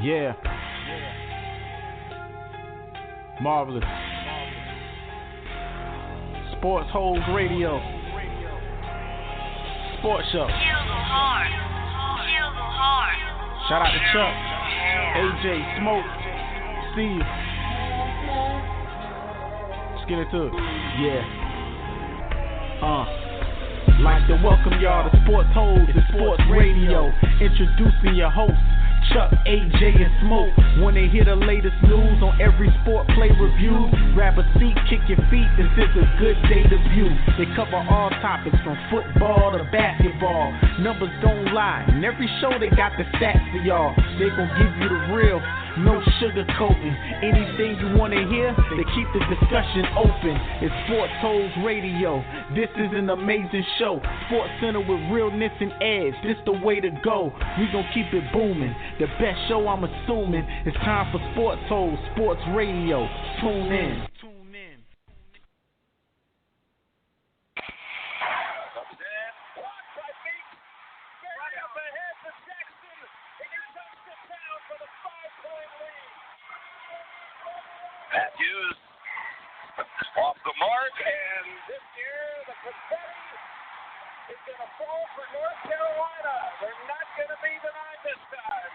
Yeah. Marvelous. Sportholes Radio. Sports Show. Shout out to Chuck, AJ, Smoke, Steve. Let's get into it. Yeah. Like to welcome y'all to Sportholes and Sports Radio. Introducing your hosts, Chuck, AJ, and Smoke. When they hear the latest news on every sport play review, grab a seat, kick your feet, this is a good day to view. They cover all topics from football to basketball. Numbers don't lie, and every show they got the stats for y'all. They gon' give you the real, no sugarcoating. Anything you wanna hear, they keep the discussion open. It's Sportholes Radio. This is an amazing show. Sports Center with realness and edge. This the way to go. We gon' keep it booming. The best show, I'm assuming. It's time for Sportholes, Sports Radio. Tune in. Matthews off the mark, and this year the confetti is going to fall for North Carolina. They're not going to be denied this time.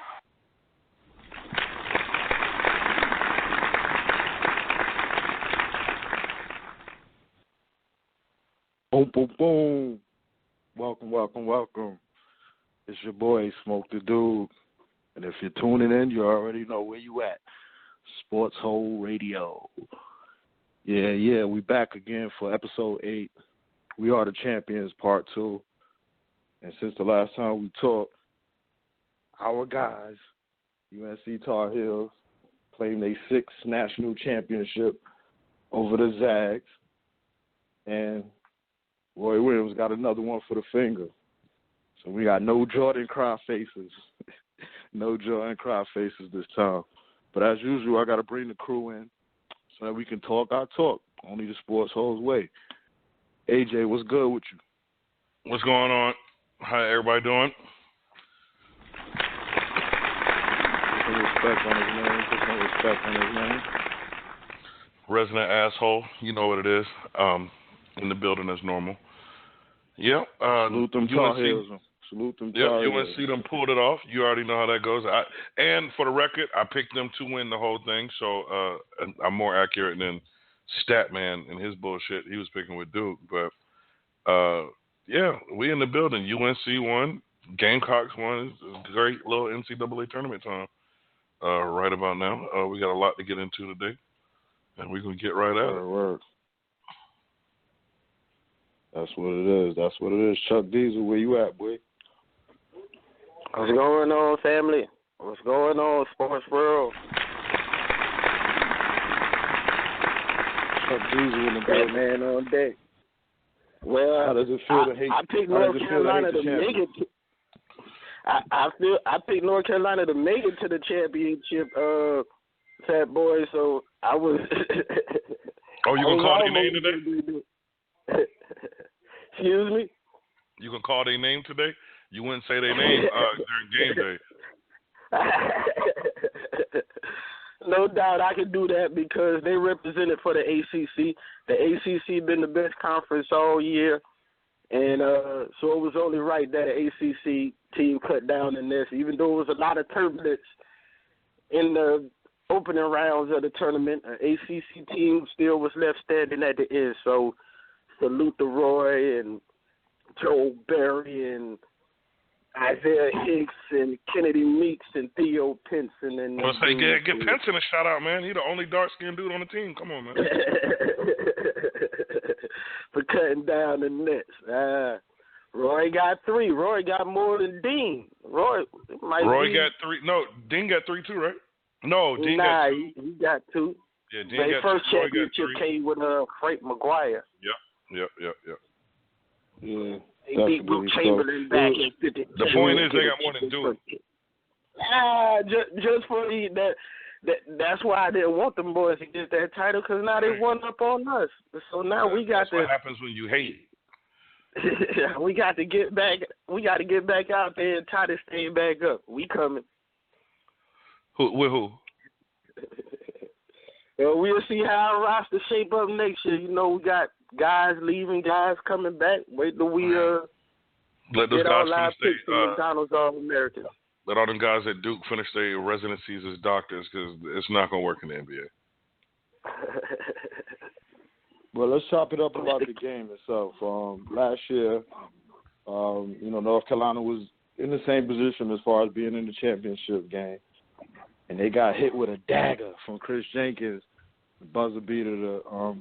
Boom, boom, boom. Welcome. It's your boy, Smoke the Dude. And if you're tuning in, you already know where you at. Sportholes Radio. Yeah, we back again for episode 8. We are the champions, part 2. And since the last time we talked, our guys, UNC Tar Heels, claimed their 6th national championship over the Zags. And Roy Williams got another one for the finger. So we got no Jordan cry faces. No Jordan cry faces this time. But as usual, I got to bring the crew in so that we can talk our talk. Only the Sportholes way. AJ, what's good with you? What's going on? How everybody doing? Put some respect on his name. Resident asshole. You know what it is. In the building as normal. Yep. Salute them Tar Heels. UNC them pulled it off. You already know how that goes. And for the record, I picked them to win the whole thing, so I'm more accurate than Statman and his bullshit he was picking with Duke. But, yeah, we in the building. UNC won. Gamecocks won. It's a great little NCAA tournament time right about now. We got a lot to get into today, and we're going to get right at it. Word. That's what it is. Chuck Diesel, where you at, boy? What's going on, family? What's going on, sports world? Chuck Diesel in the building. Man on deck. Well, how does it feel to hate? I picked North Carolina to make it. I picked North Carolina to make it to the championship, Fat Boy. So I was. Oh, you gonna call their name today? Excuse me? You gonna call their name today? You wouldn't say their name during game day. No doubt I could do that because they represented for the ACC. The ACC been the best conference all year, and so it was only right that the ACC team cut down in this, even though it was a lot of turbulence in the opening rounds of the tournament. An ACC team still was left standing at the end, so salute to Roy and Joe Barry and Isaiah Hicks and Kennedy Meeks and Theo Pinson. And let's say get Pinson a shout out, man. He the only dark-skinned dude on the team. Come on, man. For cutting down the nets. Roy got 3. Roy got more than Dean. Roy got 3. No, Dean got 3 too, right? No, Dean got 2. He got 2. Yeah, Dean got first 2. championship came with Frank McGuire. Yep. Yeah. They beat Will Chamberlain back in 50. The point is they got more than Duke. Just for that's why I didn't want them boys to get that title, because now they won up on us. So now we got that's what happens when you hate. We got to get back. We got to get back out there and tie this thing back up. We coming. With who? Well, we'll see how our roster shape up next year. You know, we got guys leaving, guys coming back. Wait till we let those get guys our live finish picks to McDonald's All-Americans. Let all them guys at Duke finish their residencies as doctors, because it's not going to work in the NBA. Well, let's chop it up about the game itself. Last year, North Carolina was in the same position as far as being in the championship game, and they got hit with a dagger from Chris Jenkins, the buzzer beater, to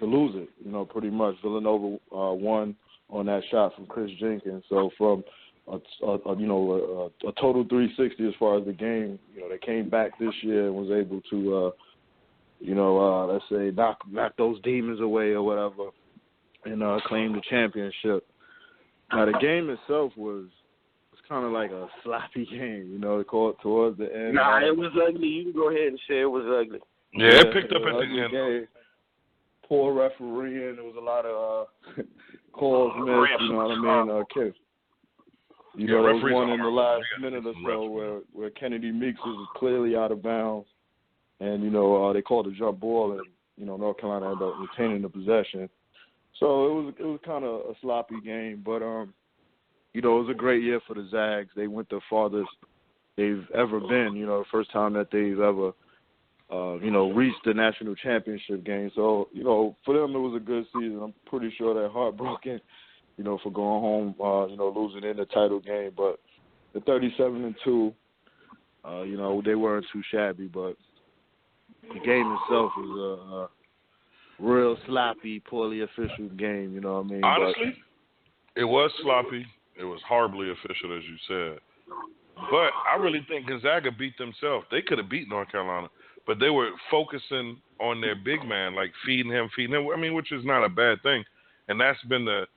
lose it. Pretty much Villanova won on that shot from Chris Jenkins. So from a total 360 as far as the game, they came back this year and was able to let's say knock those demons away or whatever, and claim the championship. Now the game itself was kind of like a sloppy game, towards the end. Nah, it was ugly. You can go ahead and say it was ugly. Yeah, it picked up at the end. Game. Poor refereeing. There was a lot of calls missed. You know what I mean? There was one in the last minute or so where Kennedy Meeks was clearly out of bounds. And, they called a jump ball, and, North Carolina ended up retaining the possession. So it was kind of a sloppy game. But, it was a great year for the Zags. They went the farthest they've ever been, the first time that they've ever, reached the national championship game. So, for them it was a good season. I'm pretty sure they're heartbroken, for going home, losing in the title game. But the 37-2, they weren't too shabby, but the game itself was a real sloppy, poorly official game, you know what I mean? Honestly, it was sloppy. It was horribly official, as you said. But I really think Gonzaga beat themselves. They could have beat North Carolina, but they were focusing on their big man, like feeding him. I mean, which is not a bad thing. And that's been their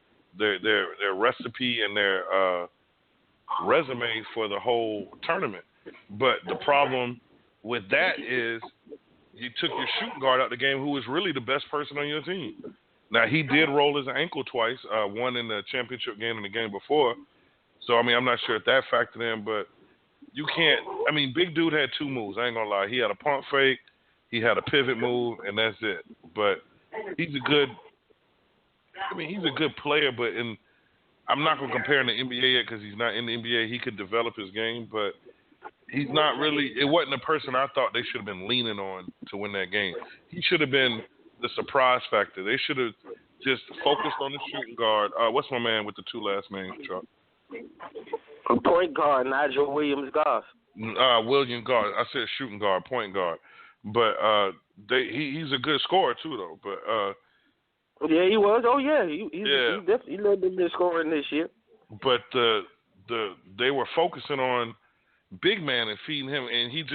recipe and their resumes for the whole tournament. But the problem with that is you took your shooting guard out the game, who was really the best person on your team. Now, he did roll his ankle twice, one in the championship game and the game before. So, I mean, I'm not sure if that factored in, but you can't – I mean, big dude had two moves. I ain't going to lie. He had a pump fake, he had a pivot move, and that's it. But he's a good player, but I'm not going to compare him to NBA yet because he's not in the NBA. He could develop his game, but – he's not really – it wasn't the person I thought they should have been leaning on to win that game. He should have been the surprise factor. They should have just focused on the shooting guard. What's my man with the two last names, Chuck? Point guard, Nigel Williams-Goss. William Guard. I said shooting guard, point guard. But he's a good scorer too, though. But yeah, he was. Oh, yeah. He definitely led the good scoring this year. But they were focusing on big man and feeding him, and his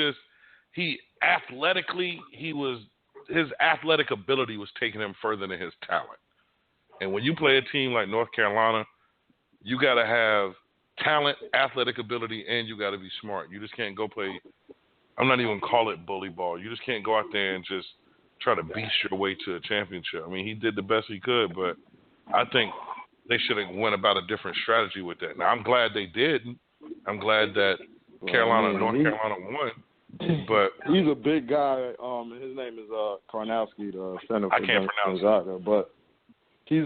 athletic ability was taking him further than his talent. And when you play a team like North Carolina, you got to have talent, athletic ability, and you got to be smart. You just can't go play, I'm not even call it bully ball. You just can't go out there and just try to beast your way to a championship. I mean, he did the best he could, but I think they should have went about a different strategy with that. Now, I'm glad they didn't. I'm glad that North Carolina won. But he's a big guy. His name is Karnowski, the center for Gonzaga. But he's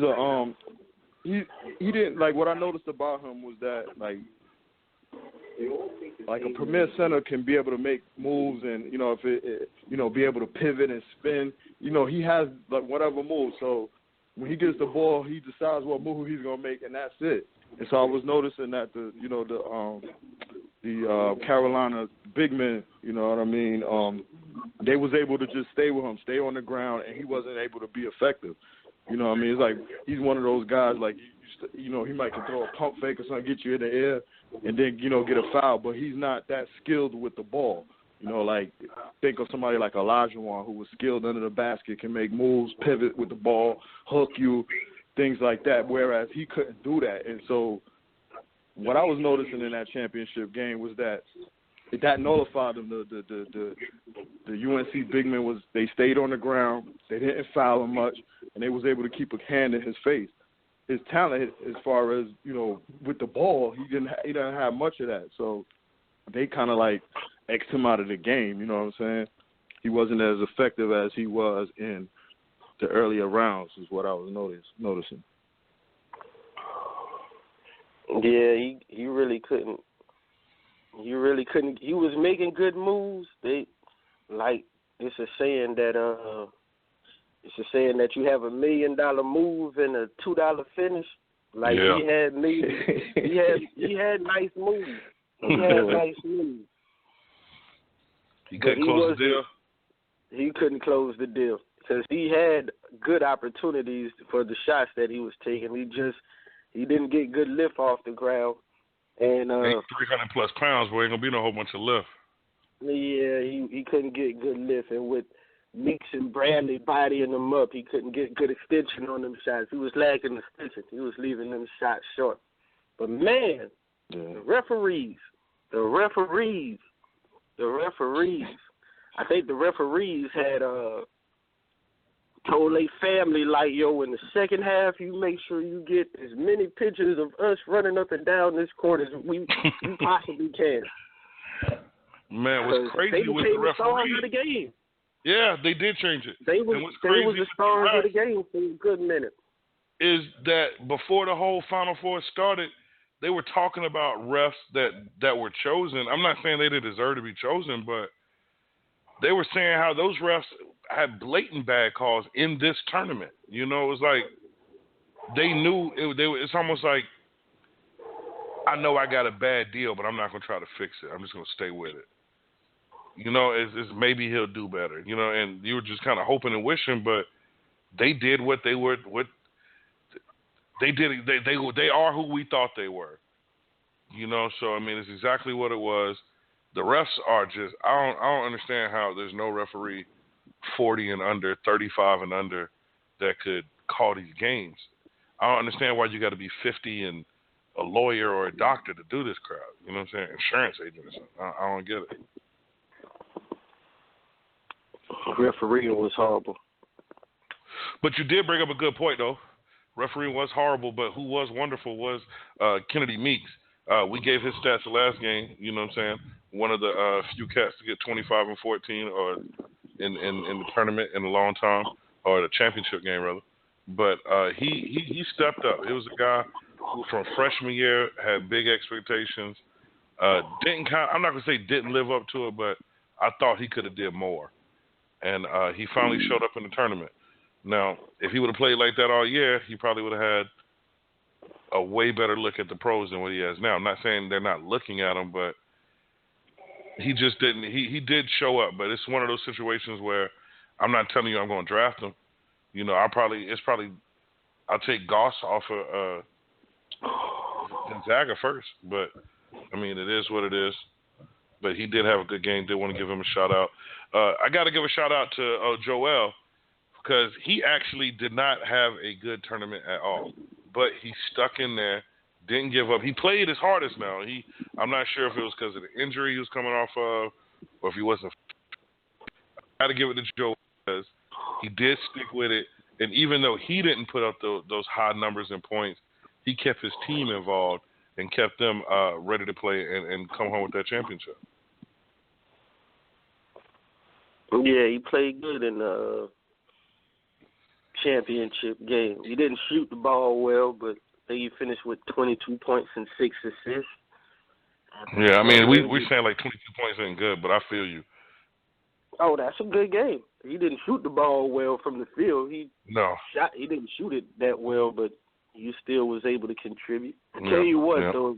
he didn't like what I noticed about him was that like a premier center can be able to make moves and if it be able to pivot and spin. He has like whatever move. So when he gets the ball, he decides what move he's gonna make, and that's it. And so I was noticing that the Carolina big men, you know what I mean, they was able to just stay with him, stay on the ground, and he wasn't able to be effective. You know what I mean? It's like he's one of those guys, like, he might can throw a pump fake or something, get you in the air, and then, get a foul, but he's not that skilled with the ball. Like, think of somebody like Olajuwon, who was skilled under the basket, can make moves, pivot with the ball, hook you, things like that, whereas he couldn't do that. And so what I was noticing in that championship game was that nullified them. The UNC big men they stayed on the ground, they didn't foul him much, and they was able to keep a hand in his face. His talent, as far as with the ball, he didn't have much of that. So they kind of like X'd him out of the game, you know what I'm saying? He wasn't as effective as he was in the earlier rounds is what I was noticing. Yeah, he really couldn't. He really couldn't. He was making good moves. It's a saying that you have $1 million move and a $2 finish. Like he had nice moves. He had nice moves. He couldn't close the deal. He couldn't close the deal because he had good opportunities for the shots that he was taking. He didn't get good lift off the ground. And 300 plus pounds, boy, ain't gonna be no whole bunch of lift. Yeah, he couldn't get good lift, and with Meeks and Bradley bodying him up, he couldn't get good extension on them shots. He was lacking extension. He was leaving them shots short. But man, the referees. I think the referees had told their family, like, yo, in the second half, you make sure you get as many pictures of us running up and down this court as we possibly can. Man, what's crazy with the referees? Stars of the game. Yeah, they did change it. They was the stars of the game for a good minute. Is that before the whole Final Four started, they were talking about refs that were chosen. I'm not saying they didn't deserve to be chosen, but they were saying how those refs had blatant bad calls in this tournament. You know, it was like they knew it's almost like, I know I got a bad deal, but I'm not going to try to fix it. I'm just going to stay with it. You know, it's maybe he'll do better. You know, and you were just kind of hoping and wishing, but they did what they were. They did. They are who we thought they were. You know, so I mean, it's exactly what it was. The refs are just. I don't understand how there's no referee 40 and under, 35 and under that could call these games. I don't understand why you got to be 50 and a lawyer or a doctor to do this crap. You know what I'm saying? Insurance agent or something. I don't get it. Refereeing was horrible. But you did bring up a good point, though. Refereeing was horrible, but who was wonderful was Kennedy Meeks. We gave his stats the last game. You know what I'm saying? One of the few cats to get 25 and 14 or in the tournament in a long time, or the championship game, rather. But he stepped up. It was a guy who from freshman year had big expectations. I'm not going to say didn't live up to it, but I thought he could have did more. And he finally showed up in the tournament. Now, if he would have played like that all year, he probably would have had a way better look at the pros than what he has now. I'm not saying they're not looking at him, but he just didn't. He did show up, but it's one of those situations where I'm not telling you I'm going to draft him. You know, I'll take Goss off of Gonzaga first, but I mean, it is what it is. But he did have a good game. Did want to give him a shout out. I got to give a shout out to Joel, because he actually did not have a good tournament at all. But he stuck in there, didn't give up. He played his hardest now. I'm not sure if it was because of the injury he was coming off of or if he wasn't. I got to give it to Joel because he did stick with it. And even though he didn't put up those high numbers and points, he kept his team involved and kept them ready to play and come home with that championship. Yeah, he played good in the championship game. He didn't shoot the ball well, but he finished with 22 points and 6 assists. Yeah, I mean, we're saying like 22 points ain't good, but I feel you. Oh, that's a good game. He didn't shoot the ball well from the field. He didn't shoot it that well, but he still was able to contribute. I tell you what, though,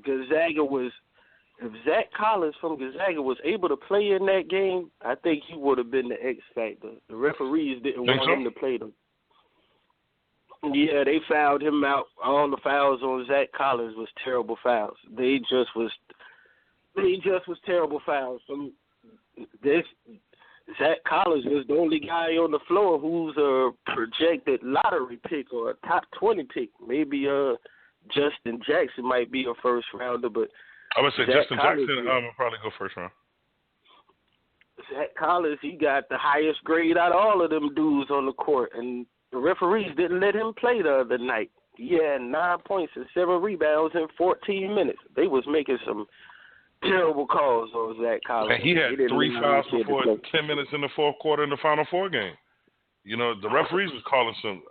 if Zach Collins from Gonzaga was able to play in that game, I think he would have been the X factor. The referees didn't want him to play them. Yeah, they fouled him out. All the fouls on Zach Collins was terrible fouls. They just was terrible fouls. Zach Collins was the only guy on the floor who's a projected lottery pick or a top 20 pick. Maybe Justin Jackson might be a first rounder, but I would say Justin Jackson will probably go first round. Zach Collins, he got the highest grade out of all of them dudes on the court, and the referees didn't let him play the other night. He had 9 points and 7 rebounds in 14 minutes. They was making some terrible calls on Zach Collins. And he had 3 fouls before 10 minutes in the fourth quarter in the Final Four game. You know, the referees was calling some.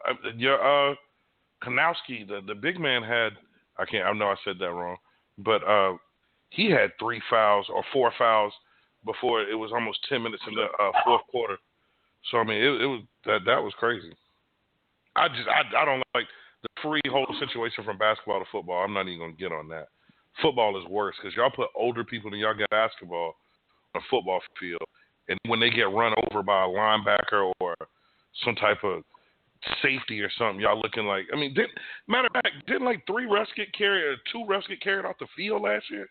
Kanowski, the big man had. I know I said that wrong, but he had 3 fouls or 4 fouls before it was almost 10 minutes in the fourth quarter. So I mean, it was that was crazy. I don't like the free whole situation from basketball to football. I'm not even gonna get on that. Football is worse because y'all put older people than y'all got basketball on a football field, and when they get run over by a linebacker or some type of safety or something, y'all looking like. I mean, matter of fact, didn't like 2 refs get carried off the field last year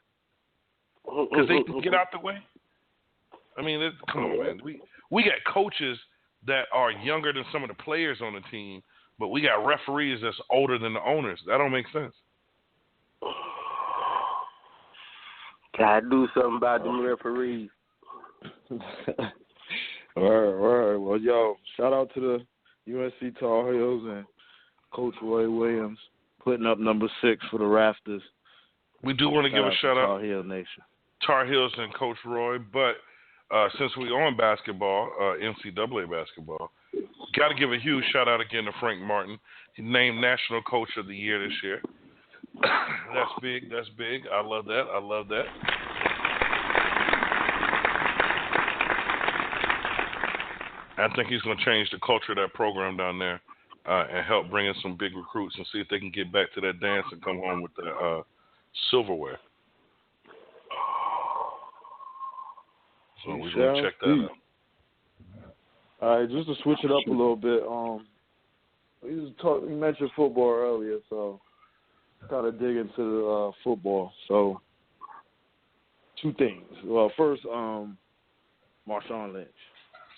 because they can get out the way? I mean, come on, man. We got coaches that are younger than some of the players on the team, but we got referees that's older than the owners. That don't make sense. Gotta do something about them referees. All right. Well, yo, shout out to the UNC Tar Heels and Coach Roy Williams putting up number 6 for the Raptors. We do want to give a shout out Tar Heel Nation. Tar Heels and Coach Roy, but since we're on basketball, NCAA basketball, got to give a huge shout out again to Frank Martin. He named National Coach of the Year this year. That's big. That's big. I love that. I think he's going to change the culture of that program down there and help bring in some big recruits and see if they can get back to that dance and come home with the silverware. So we're going to check that out. All right, just to switch it up a little bit, you mentioned football earlier, so kind of dig into the football. So 2 things. Well, first, Marshawn Lynch.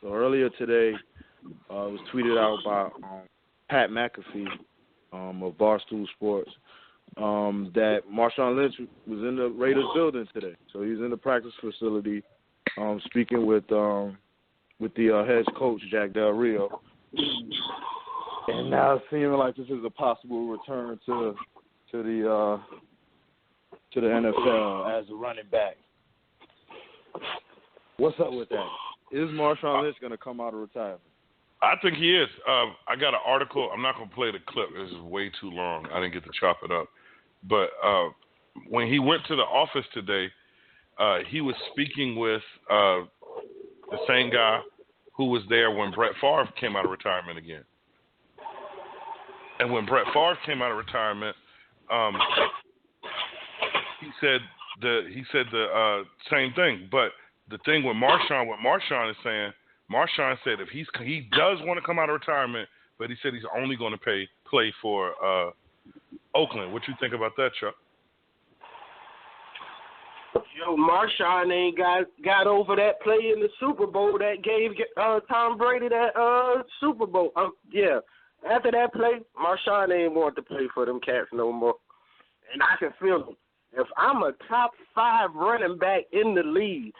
So earlier today, it was tweeted out by Pat McAfee of Barstool Sports that Marshawn Lynch was in the Raiders building today. So he's in the practice facility speaking with the head coach, Jack Del Rio. And now it's seeming like this is a possible return to the NFL as a running back. What's up with that? Is Marshawn Lynch going to come out of retirement? I think he is. I got an article. I'm not going to play the clip. This is way too long. I didn't get to chop it up. But when he went to the office today, he was speaking with the same guy who was there when Brett Favre came out of retirement again. And when Brett Favre came out of retirement, he said the same thing. But the thing with Marshawn, what Marshawn is saying, Marshawn said if he does want to come out of retirement, but he said he's only going to play for Oakland. What you think about that, Chuck? Yo, Marshawn ain't got over that play in the Super Bowl that gave Tom Brady that Super Bowl. Yeah, after that play, Marshawn ain't want to play for them Cats no more. And I can feel him. If I'm a top 5 running back in the league,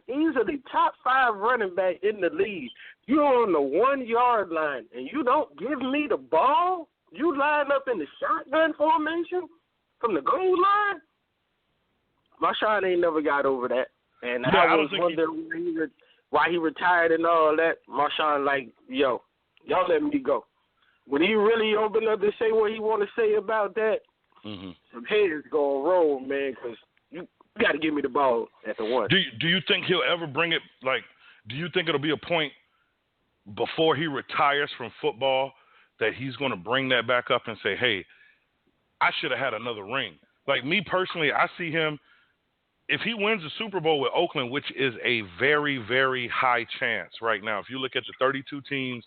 easily top 5 running back in the league, you're on the 1-yard line and you don't give me the ball? You line up in the shotgun formation from the goal line? Marshawn ain't never got over that. And I was wondering why he retired and all that. Marshawn like, yo, y'all let me go. When he really opened up to say what he want to say about that, some heads gonna roll, man, because you got to give me the ball at the 1. Do you think he'll ever bring it, like, do you think it'll be a point before he retires from football that he's going to bring that back up and say, hey, I should have had another ring? Like, me personally, I see him, if he wins the Super Bowl with Oakland, which is a very, very high chance right now. If you look at the 32 teams,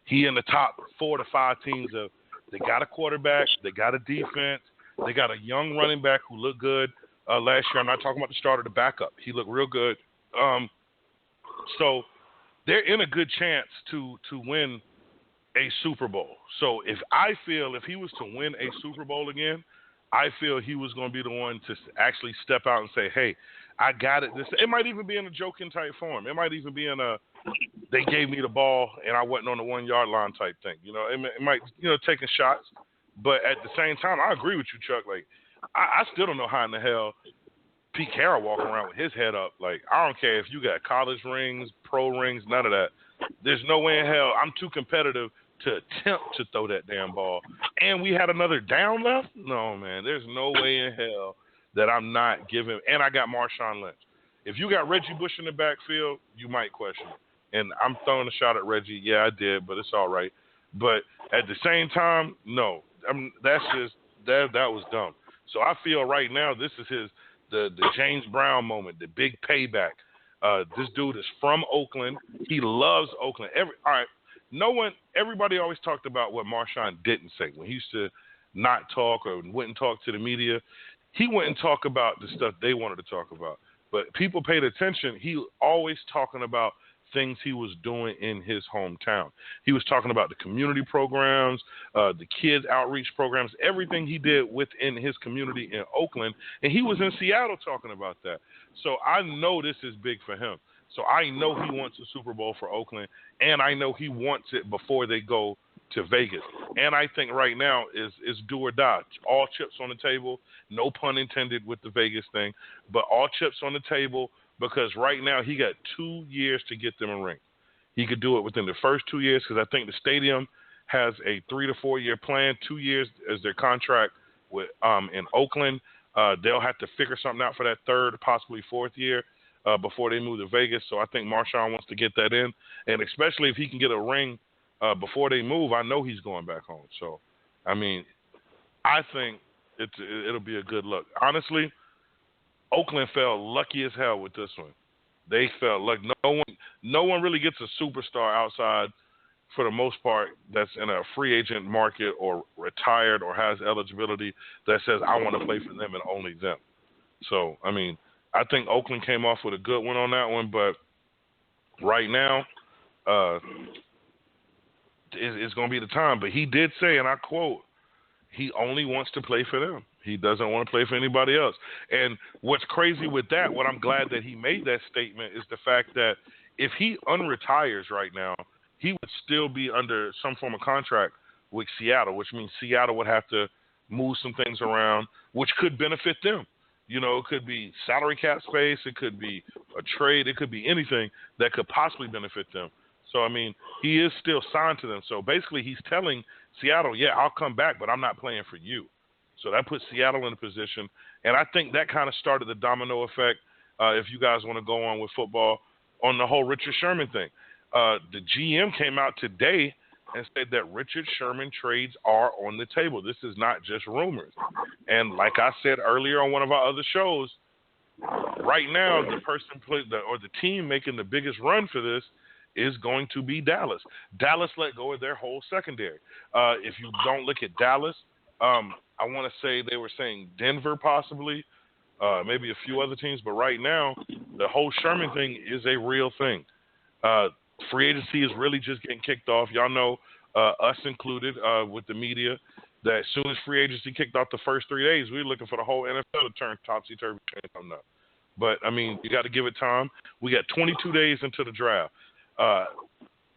he in the top 4 to 5 teams. They got a quarterback. They got a defense. They got a young running back who looked good last year. I'm not talking about the starter, the backup. He looked real good. So they're in a good chance to win a Super Bowl. So if he was to win a Super Bowl again, I feel he was going to be the one to actually step out and say, hey, I got it. It might even be in a joking type form. It might even be in a they gave me the ball and I wasn't on the 1-yard line type thing. You know, it might, taking shots. But at the same time, I agree with you, Chuck. Like, I still don't know how in the hell Pete Carroll walking around with his head up. Like, I don't care if you got college rings, pro rings, none of that. There's no way in hell I'm too competitive to attempt to throw that damn ball. And we had another down left? No, man. There's no way in hell that I'm not giving. And I got Marshawn Lynch. If you got Reggie Bush in the backfield, you might question it. And I'm throwing a shot at Reggie. Yeah, I did, but it's all right. But at the same time, no. That's just that was dumb. So I feel right now this is the James Brown moment, the big payback. This dude is from Oakland. He loves Oakland. Everybody always talked about what Marshawn didn't say when he used to not talk or wouldn't talk to the media. He wouldn't talk about the stuff they wanted to talk about. But people paid attention. He always talking about things he was doing in his hometown. He was talking about the community programs, the kids outreach programs, everything he did within his community in Oakland. And he was in Seattle talking about that. So I know this is big for him. So I know he wants a Super Bowl for Oakland, and I know he wants it before they go to Vegas. And I think right now is do or die. All chips on the table. No pun intended with the Vegas thing, but all chips on the table because right now he got 2 years to get them a ring. He could do it within the first 2 years because I think the stadium has a 3 to 4 year plan. 2 years is their contract with in Oakland. They'll have to figure something out for that third, possibly fourth year before they move to Vegas. So I think Marshawn wants to get that in, and especially if he can get a ring before they move, I know he's going back home. So, I mean, I think it'll be a good look. Honestly, Oakland felt lucky as hell with this one. They felt like no one really gets a superstar outside, for the most part, that's in a free agent market or retired or has eligibility that says, I want to play for them and only them. So, I mean, I think Oakland came off with a good one on that one, but right now, it's going to be the time. But he did say, and I quote, he only wants to play for them. He doesn't want to play for anybody else. And what's crazy with that, what I'm glad that he made that statement, is the fact that if he unretires right now, he would still be under some form of contract with Seattle, which means Seattle would have to move some things around, which could benefit them. You know, it could be salary cap space. It could be a trade. It could be anything that could possibly benefit them. So, I mean, he is still signed to them. So, basically, he's telling Seattle, yeah, I'll come back, but I'm not playing for you. So, that puts Seattle in a position. And I think that kind of started the domino effect, if you guys want to go on with football, on the whole Richard Sherman thing. The GM came out today and said that Richard Sherman trades are on the table. This is not just rumors. And like I said earlier on one of our other shows, right now the team making the biggest run for this is going to be Dallas. Dallas let go of their whole secondary. If you don't look at Dallas, I want to say they were saying Denver possibly, maybe a few other teams. But right now, the whole Sherman thing is a real thing. Free agency is really just getting kicked off. Y'all know, us included, with the media, that as soon as free agency kicked off the first 3 days, we were looking for the whole NFL to turn topsy-turvy. But, I mean, you got to give it time. We got 22 days into the draft.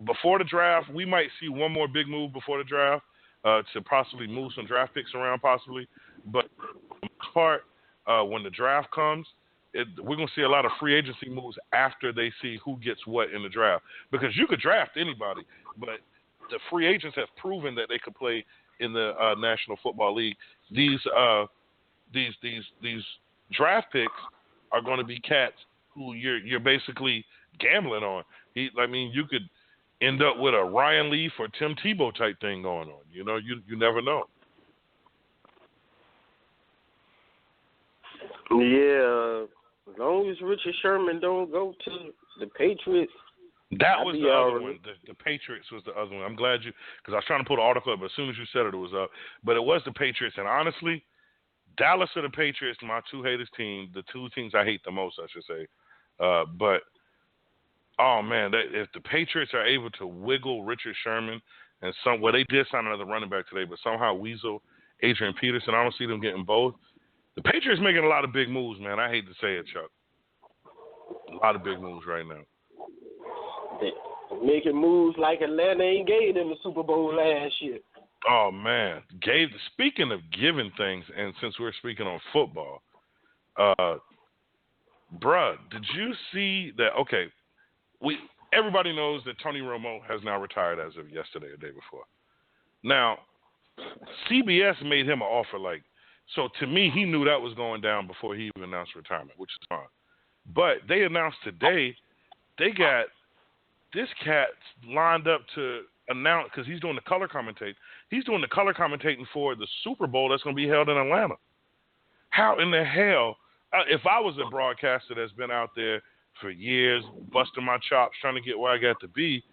Before the draft, we might see one more big move before the draft to possibly move some draft picks around possibly. But for the most part, when the draft comes, we're going to see a lot of free agency moves after they see who gets what in the draft. Because you could draft anybody, but the free agents have proven that they could play in the National Football League. These draft picks are going to be cats who you're basically gambling on. You could end up with a Ryan Leaf or Tim Tebow type thing going on. You know, you never know. Yeah, as long as Richard Sherman don't go to the Patriots. That was the other one. The Patriots was the other one. I'm glad because I was trying to pull the article up, but as soon as you said it, it was up. But it was the Patriots, and honestly, Dallas or the Patriots, my two haters team, the two teams I hate the most, I should say. But oh man, if the Patriots are able to wiggle Richard Sherman and they did sign another running back today, but somehow weasel Adrian Peterson, I don't see them getting both. The Patriots making a lot of big moves, man. I hate to say it, Chuck. A lot of big moves right now. They're making moves like Atlanta ain't gave them the Super Bowl last year. Oh, man. Speaking of giving things, and since we're speaking on football, bruh, did you see that? Okay, everybody knows that Tony Romo has now retired as of yesterday or the day before. Now, CBS made him an offer so to me, he knew that was going down before he even announced retirement, which is fine. But they announced today they got this cat lined up to announce, because he's doing the color commentating. He's doing the color commentating for the Super Bowl that's going to be held in Atlanta. How in the hell, if I was a broadcaster that's been out there for years, busting my chops, trying to get where I got to be,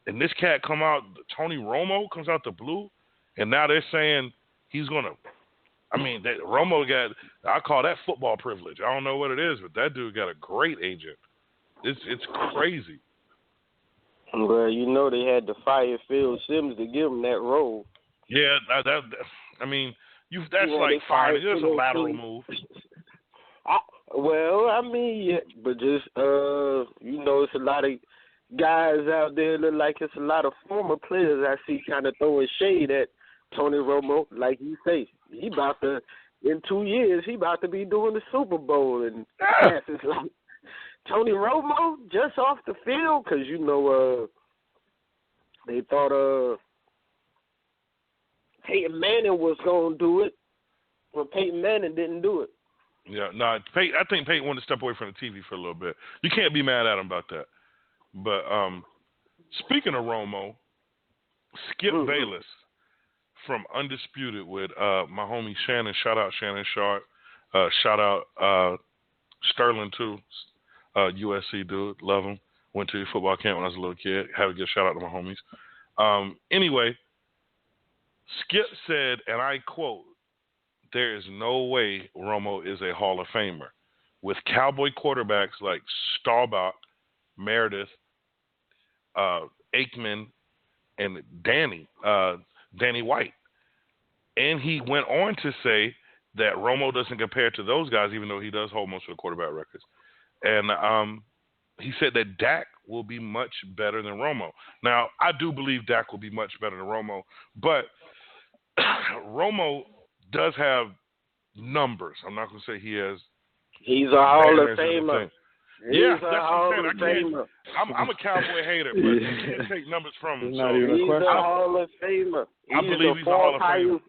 and this cat come out, Tony Romo comes out the blue, and now they're saying he's going to, Romo got, I call that football privilege. I don't know what it is, but that dude got a great agent. It's crazy. Well, they had to fire Phil Simms to give him that role. Yeah, that's like fine. It's a lateral move. But just it's a lot of guys out there that it's a lot of former players I see kind of throwing shade at Tony Romo. Like you say, in 2 years he about to be doing the Super Bowl, and it's like Tony Romo just off the field, because they thought Peyton Manning was going to do it, but Peyton Manning didn't do it. Yeah, no, I think Peyton wanted to step away from the TV for a little bit. You can't be mad at him about that. But speaking of Romo, Skip Bayless from Undisputed with my homie Shannon. Shout out Shannon Sharp. Shout out Sterling too. USC dude, love him. Went to football camp when I was a little kid. Had to give a shout out to my homies. Anyway, Skip said, and I quote, "There is no way Romo is a Hall of Famer. With Cowboy quarterbacks like Staubach, Meredith, Aikman, and Danny White." And he went on to say that Romo doesn't compare to those guys, even though he does hold most of the quarterback records. And he said that Dak will be much better than Romo. Now, I do believe Dak will be much better than Romo, but Romo does have numbers. I'm not going to say he has. He's a Hall of Famer. Yeah, that's what I'm saying. I'm a Cowboy hater, but you can't take numbers from him. He's a Hall of Famer. I believe he's a Hall of Famer.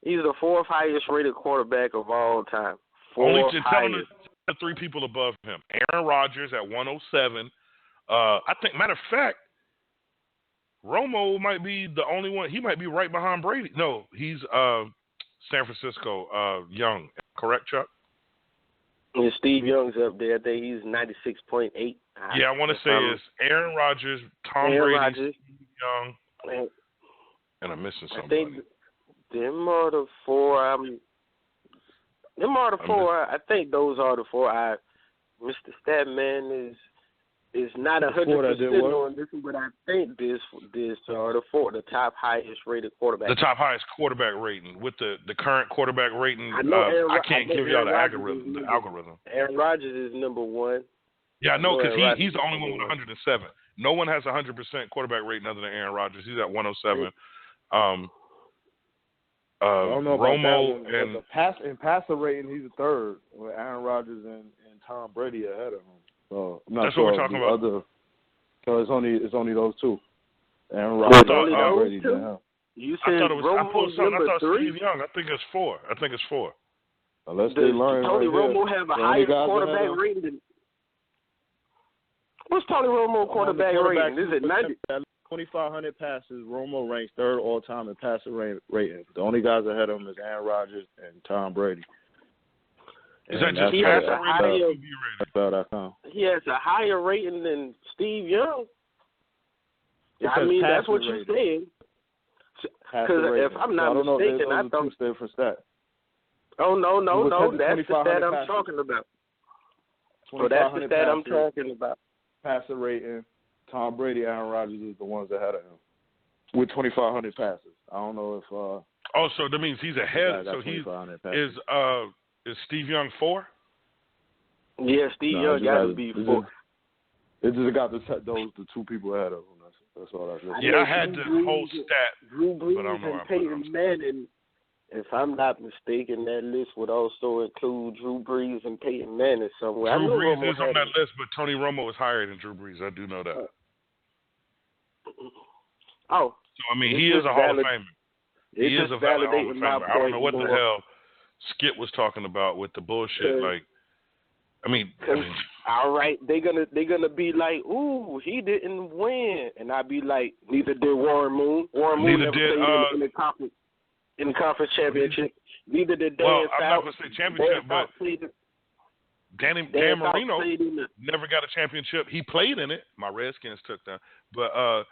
He's the fourth highest rated quarterback of all time. Only to tell him the three people above him. Aaron Rodgers at 107. I think, matter of fact, Romo might be the only one. He might be right behind Brady. No, he's San Francisco Young. Correct, Chuck? And Steve Young's up there. I think he's 96.8. Yeah, I want to say it's Aaron Rodgers, Tom Brady, Steve Young, and I'm missing somebody. I think them are the four. I think those are the four. Mr. Statman is not 100% on this, but I think this are the four, the top highest rated quarterback. The top highest quarterback rating with the current quarterback rating. I can't give y'all the algorithm. Aaron Rodgers is number one. Yeah, I know, because he's the only one with 107. No one has 100% quarterback rating other than Aaron Rodgers. He's at 107. I don't know Romo about that one, in passer rating, he's a third, with Aaron Rodgers and Tom Brady ahead of him. So I'm not That's sure what we're talking about. So it's only those two. Aaron Rodgers and Tom Brady. You said Romo's number three? Steve Young. I think it's four. Unless they learn. Tony Romo have a higher quarterback rating than. What's Tony Romo quarterback rating? Is it 90? 2,500 passes. Romo ranks third all time in passer rating. The only guys ahead of him is Aaron Rodgers and Tom Brady. Is that just passer rating? He has a higher rating than Steve Young. That's what you're saying. Because if I'm not mistaken, I thought. Two different stats. Oh, no. That's the stat I'm talking about. So that's the stat I'm talking about. Passer rating. Tom Brady, Aaron Rodgers is the ones ahead of him with 2,500 passes. I don't know if. So that means he's ahead. So is Steve Young 4? Yeah, Steve Young got to be 4. It just got the two people ahead of him. That's all I said. Yeah, I had the whole stat. Drew Brees and Peyton Manning if I'm not mistaken, that list would also include Drew Brees and Peyton Manning somewhere. Drew Brees is on that list, but Tony Romo is higher than Drew Brees. I do know that. Oh. So, I mean, he is a Hall of Famer. He is a valid Hall of Famer. I don't know what the hell Skip was talking about with the bullshit. Like, I mean, all right, they're gonna be like, ooh, he didn't win, and I'd be like, neither did Warren Moon. Warren Moon never played in the conference championship. Neither did Dan Well, Fouts. I'm not gonna say championship, but Dan Marino never got a championship. He played in it. My Redskins took that, but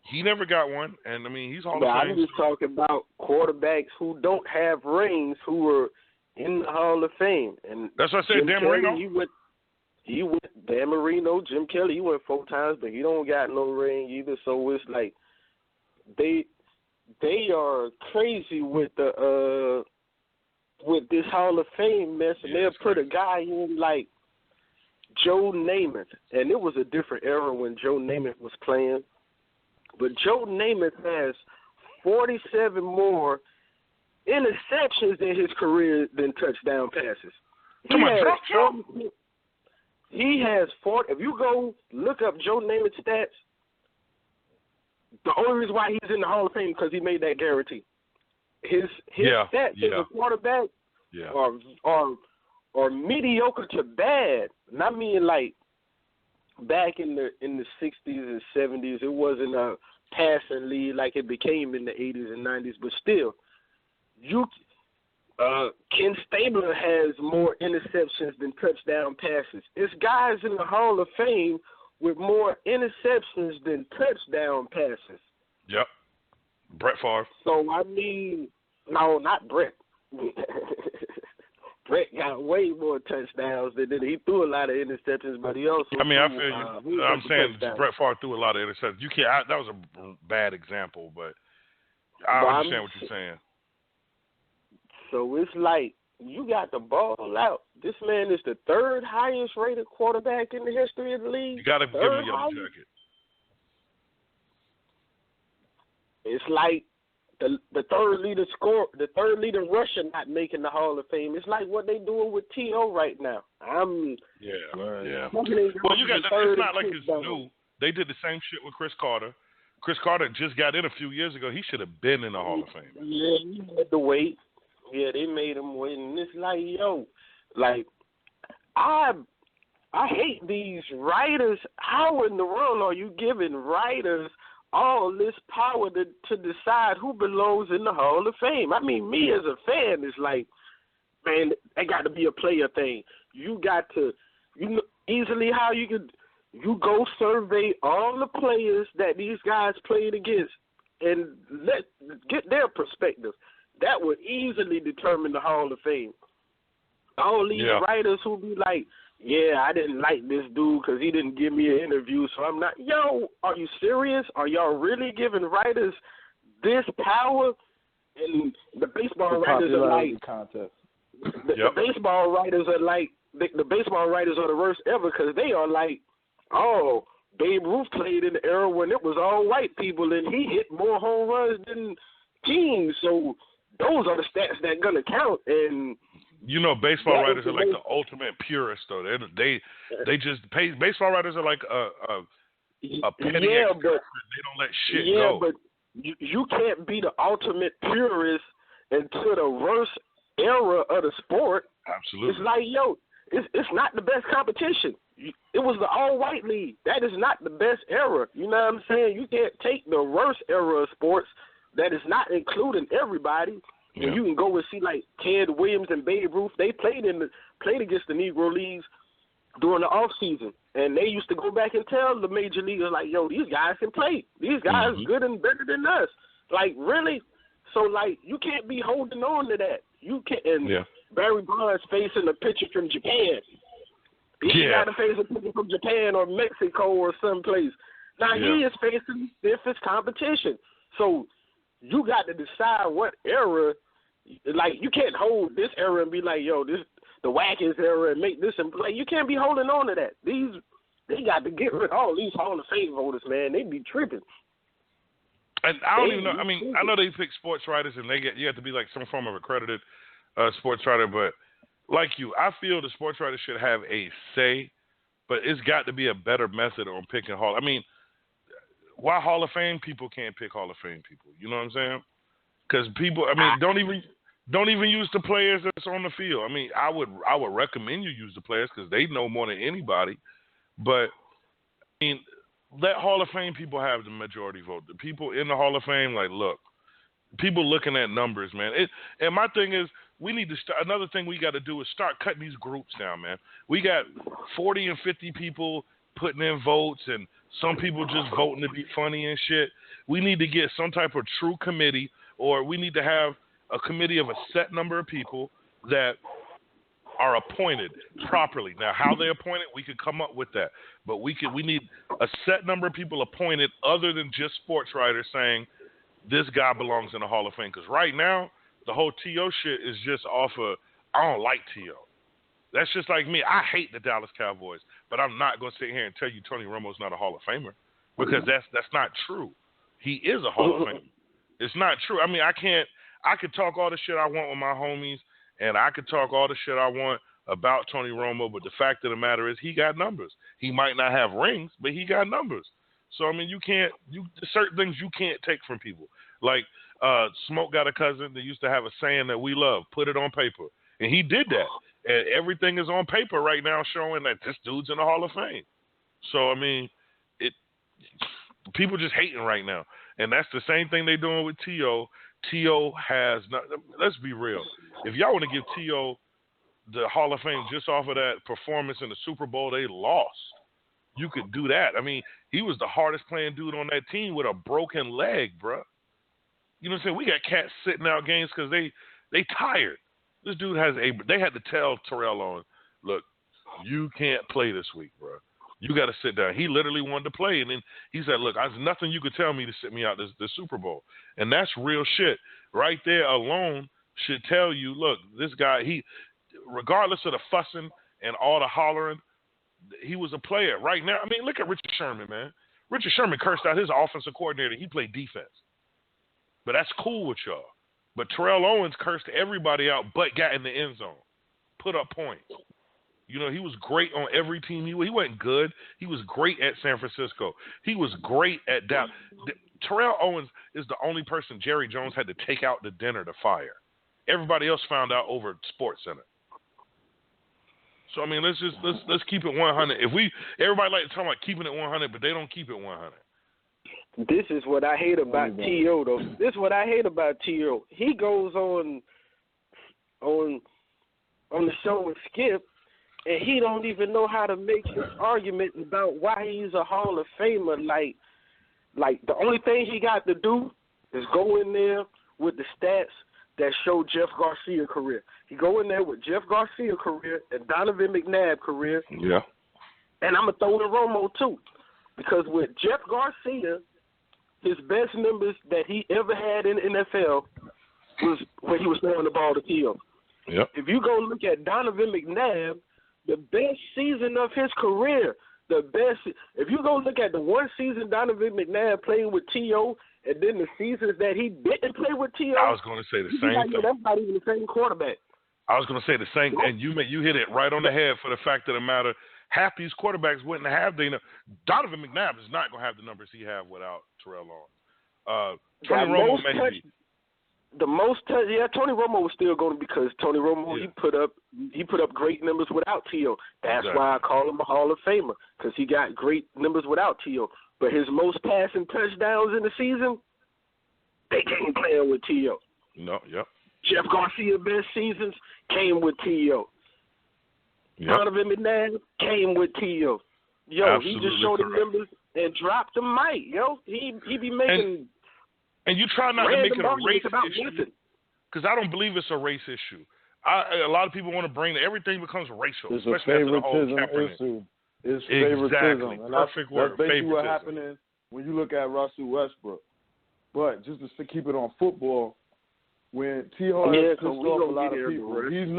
he never got one. And I mean, he's Hall of Fame. I'm just talking about quarterbacks who don't have rings who were in the Hall of Fame. And that's what I said. Dan Marino. He went. Dan Marino, Jim Kelly. He went 4 times, but he don't got no ring either. So it's like they are crazy with the with this Hall of Fame mess, and they'll put a guy in like Joe Namath, and it was a different era when Joe Namath was playing. But Joe Namath has 47 more interceptions in his career than touchdown passes. He has 40. If you go look up Joe Namath's stats, the only reason why he's in the Hall of Fame is because he made that guarantee. His stats as a quarterback are mediocre to bad. And I mean, like, back in the 60s and 70s, it wasn't a passing league like it became in the 80s and 90s. But still, Ken Stabler has more interceptions than touchdown passes. It's guys in the Hall of Fame with more interceptions than touchdown passes. Yep. Brett Favre. So, I mean, no, not Brett. Brett got way more touchdowns than he threw a lot of interceptions, but he also I feel you. I'm saying Brett Favre threw a lot of interceptions. You can't. That was a bad example, but I understand what you're saying. So it's like you got the ball out. This man is the 3rd highest rated quarterback in the history of the league. You got to give him a yellow jacket. It's like the third leading rusher not making the Hall of Fame. It's like what they doing with T.O. right now. Well, you got that. It's not like it's new. They did the same shit with Chris Carter. Chris Carter just got in a few years ago. He should have been in the Hall of Fame. Yeah, he had to wait. Yeah, they made him wait. And it's like, I hate these writers. How in the world are you giving writers all this power to decide who belongs in the Hall of Fame? I mean, me as a fan is like, man, it got to be a player thing. You got to, easily how you go survey all the players that these guys played against and get their perspective. That would easily determine the Hall of Fame. All these writers who be like, yeah, I didn't like this dude because he didn't give me an interview, so I'm not. Yo, are you serious? Are y'all really giving writers this power? And the baseball writers are like contest. The baseball writers are like the baseball writers are the worst ever because they are like, oh, Babe Ruth played in the era when it was all white people and he hit more home runs than teams, so those are the stats that gonna count. And baseball writers are like the ultimate purists, though. They just pay. Baseball writers are like a petty expert. They don't let shit go. Yeah, but you can't be the ultimate purist until the worst era of the sport. Absolutely. It's like, it's not the best competition. It was the all-white league. That is not the best era. You know what I'm saying? You can't take the worst era of sports that is not including everybody. When you can go and see like Ted Williams and Babe Ruth, they played against the Negro Leagues during the off season, and they used to go back and tell the major leaguers like, "Yo, these guys can play. These guys good and better than us." Like, really? So like, you can't be holding on to that. You can't. And Barry Bonds facing a pitcher from Japan. He got to face a pitcher from Japan or Mexico or someplace. Now he is facing stiffest competition. So you got to decide what era. Like, you can't hold this era and be like, yo, this the wackiest era and make this and play. You can't be holding on to that. They got to get rid of all these Hall of Fame voters, man. They be tripping. And I don't even know. I mean, I know they pick sports writers, and you have to be like some form of accredited sports writer. But like you, I feel the sports writer should have a say, but it's got to be a better method on picking Hall. I mean, why Hall of Fame people can't pick Hall of Fame people? You know what I'm saying? Because people, I mean, don't even use the players that's on the field. I mean, I would recommend you use the players because they know more than anybody. But I mean, let Hall of Fame people have the majority vote. The people in the Hall of Fame, like, look, people looking at numbers, man. And my thing is, we need to start. Another thing we got to do is start cutting these groups down, man. We got 40 and 50 people putting in votes, and some people just voting to be funny and shit. We need to get some type of true committee, or we need to have a committee of a set number of people that are appointed properly. Now, how they appointed, we could come up with that. But we need a set number of people appointed other than just sports writers saying this guy belongs in the Hall of Fame. Because right now, the whole T.O. shit is just off of, I don't like T.O. That's just like me. I hate the Dallas Cowboys, but I'm not going to sit here and tell you Tony Romo's not a Hall of Famer because that's not true. He is a Hall of Famer. It's not true. I mean, I could talk all the shit I want with my homies, and I could talk all the shit I want about Tony Romo, but the fact of the matter is he got numbers. He might not have rings, but he got numbers. So, I mean, certain things you can't take from people. Like, Smoke got a cousin that used to have a saying that we love, put it on paper. And he did that. And everything is on paper right now showing that this dude's in the Hall of Fame. So, I mean, people just hating right now. And that's the same thing they're doing with T.O. T.O. has not, let's be real. If y'all want to give T.O. the Hall of Fame just off of that performance in the Super Bowl they lost, you could do that. I mean, he was the hardest playing dude on that team with a broken leg, bruh. You know what I'm saying? We got cats sitting out games because they tired. This dude they had to tell Terrell Owens, look, you can't play this week, bro. You got to sit down. He literally wanted to play, and then he said, look, there's nothing you could tell me to sit me out this Super Bowl. And that's real shit. Right there alone should tell you, look, this guy, regardless of the fussing and all the hollering, he was a player. Right now, I mean, look at Richard Sherman, man. Richard Sherman cursed out his offensive coordinator. He played defense. But that's cool with y'all. But Terrell Owens cursed everybody out but got in the end zone. Put up points. You know, he was great on every team. He wasn't good. He was great at San Francisco. He was great at Dallas. Terrell Owens is the only person Jerry Jones had to take out to dinner to fire. Everybody else found out over Sports Center. So I mean, let's keep it 100. Everybody like to talk about keeping it 100, but they don't keep it 100. This is what I hate about T.O. though. This is what I hate about T.O. He goes on the show with Skip, and he don't even know how to make his argument about why he's a Hall of Famer. Like the only thing he got to do is go in there with the stats that show Jeff Garcia career. He go in there with Jeff Garcia career and Donovan McNabb career. Yeah. And I'm going to throw in Romo too. Because with Jeff Garcia, his best numbers that he ever had in the NFL was when he was throwing the ball to T.O. Yep. If you go look at Donovan McNabb, the best season of his career, if you go look at the one season Donovan McNabb played with T.O., and then the seasons that he didn't play with T.O., I was going to say the same thing. That's not even the same quarterback. I was going to say the same thing. And you hit it right on the head for the fact of the matter. Half these quarterbacks wouldn't have Donovan McNabb is not going to have the numbers he have without Terrell Owens. Tony Romo maybe. The most touch, Tony Romo was still going because Tony Romo he put up great numbers without T.O. That's why I call him a Hall of Famer, because he got great numbers without T.O. But his most passing touchdowns in the season, they came playing with T.O. No, yep. Jeff Garcia's best seasons came with T.O. Yep. Donovan McNabb came with T.O. Yo, Absolutely he just showed the numbers and dropped the mic. Yo, he be making. And you try not to make it a race issue, because I don't believe it's a race issue. A lot of people want to bring everything becomes racial, it's especially after the whole Kaepernick issue. It's exactly. favoritism. And Perfect word. That's basically favoritism. what happening when you look at Russell Westbrook. But just to keep it on football, when T.O. has pissed off a lot of people, he's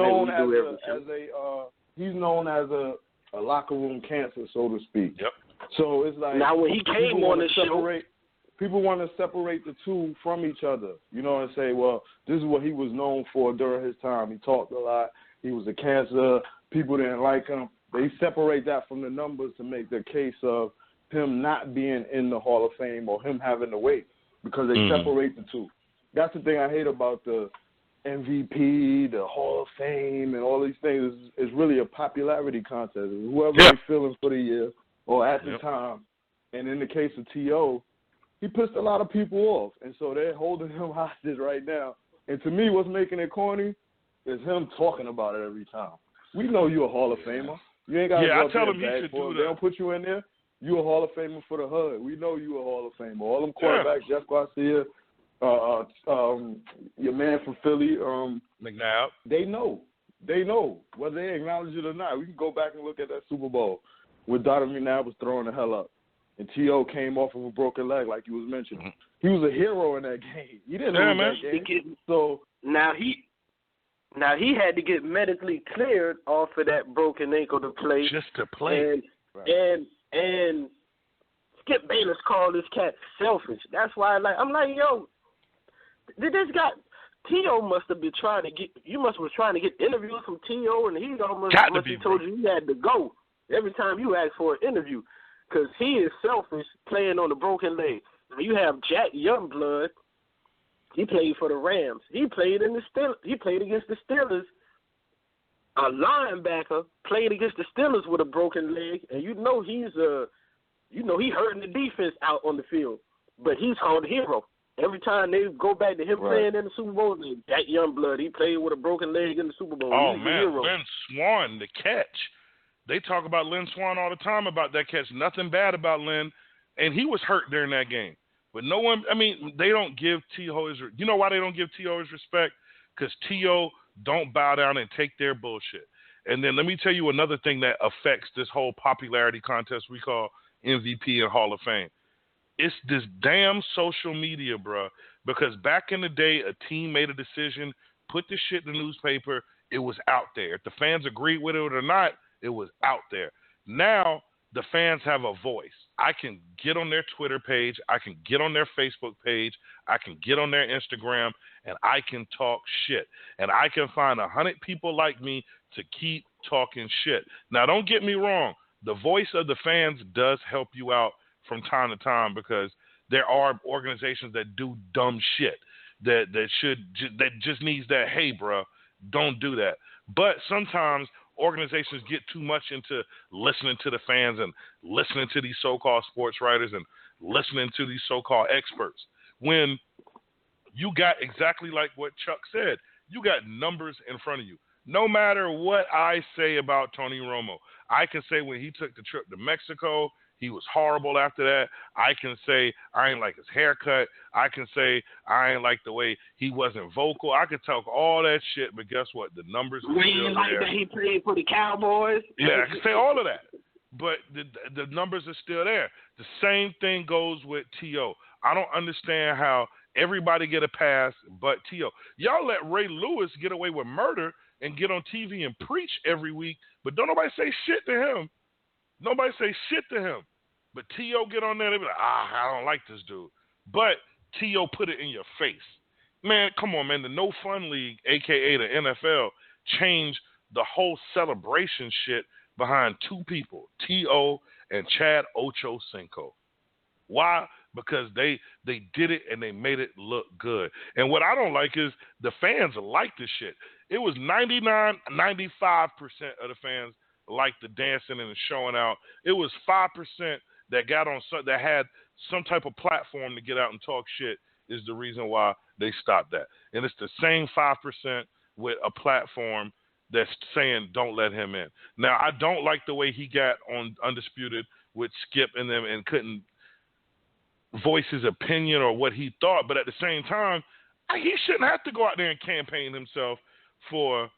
known as a locker room cancer, so to speak. Yep. So it's like now when he came on the show, people want to separate the two from each other, you know, and say, well, this is what he was known for during his time. He talked a lot. He was a cancer. People didn't like him. They separate that from the numbers to make the case of him not being in the Hall of Fame or him having to wait because they separate the two. That's the thing I hate about the MVP, the Hall of Fame, and all these things. It's really a popularity contest. Whoever they're feeling for the year or at the time. And in the case of T.O., he pissed a lot of people off, and so they're holding him hostage right now. And to me, what's making it corny is him talking about it every time. We know you're a Hall of Famer. You ain't got to go up there and beg for it. They don't put you in there. You're a Hall of Famer for the hood. We know you're a Hall of Famer. All them quarterbacks, Jeff Garcia, your man from Philly, McNabb. They know. They know, whether they acknowledge it or not. We can go back and look at that Super Bowl where Donovan McNabb was throwing the hell up. And T.O. came off of a broken leg, like you was mentioning. He was a hero in that game. He didn't lose that game. So now he had to get medically cleared off of that broken ankle to play. Just to play. And Skip Bayless called this cat selfish. That's why I'm like, yo, this guy T.O. must have been trying to get interviews from T.O. and he almost told you he had to go every time you asked for an interview. Because he is selfish playing on the broken leg. Now you have Jack Youngblood. He played for the Rams. He played against the Steelers. A linebacker played against the Steelers with a broken leg, and he hurting the defense out on the field. But he's called a hero. Every time they go back to him playing in the Super Bowl, Jack Youngblood, he played with a broken leg in the Super Bowl. Oh, he's man, a hero. Lynn Swann, the catch. They talk about Lynn Swann all the time about that catch. Nothing bad about Lynn, and he was hurt during that game. But no one, they don't give T.O. his, you know why they don't give T.O. his respect? Because T.O. don't bow down and take their bullshit. And then let me tell you another thing that affects this whole popularity contest we call MVP and Hall of Fame. It's this damn social media, bro. Because back in the day, a team made a decision, put the shit in the newspaper, it was out there. If the fans agreed with it or not, it was out there. Now, the fans have a voice. I can get on their Twitter page. I can get on their Facebook page. I can get on their Instagram, and I can talk shit. And I can find 100 people like me to keep talking shit. Now, don't get me wrong. The voice of the fans does help you out from time to time because there are organizations that do dumb shit that just needs that, hey, bro, don't do that. But sometimes organizations get too much into listening to the fans and listening to these so-called sports writers and listening to these so-called experts. When you got exactly like what Chuck said, you got numbers in front of you. No matter what I say about Tony Romo, I can say when he took the trip to Mexico, he was horrible after that. I can say I ain't like his haircut. I can say I ain't like the way he wasn't vocal. I could talk all that shit, but guess what? The numbers are still there. Like that he played for the Cowboys. Yeah, I can say all of that, but the numbers are still there. The same thing goes with T.O. I don't understand how everybody get a pass but T.O. Y'all let Ray Lewis get away with murder and get on TV and preach every week, but don't nobody say shit to him. Nobody say shit to him. But T.O. get on there, they be like, I don't like this dude. But T.O. put it in your face. Man, come on, man. The No Fun League, a.k.a. the NFL, changed the whole celebration shit behind two people, T.O. and Chad Ochocinco. Why? Because they did it and they made it look good. And what I don't like is the fans like this shit. It was 95% of the fans liked the dancing and the showing out. It was 5% that that had some type of platform to get out and talk shit is the reason why they stopped that. And it's the same 5% with a platform that's saying don't let him in. Now, I don't like the way he got on Undisputed with Skip and them and couldn't voice his opinion or what he thought, but at the same time, he shouldn't have to go out there and campaign himself for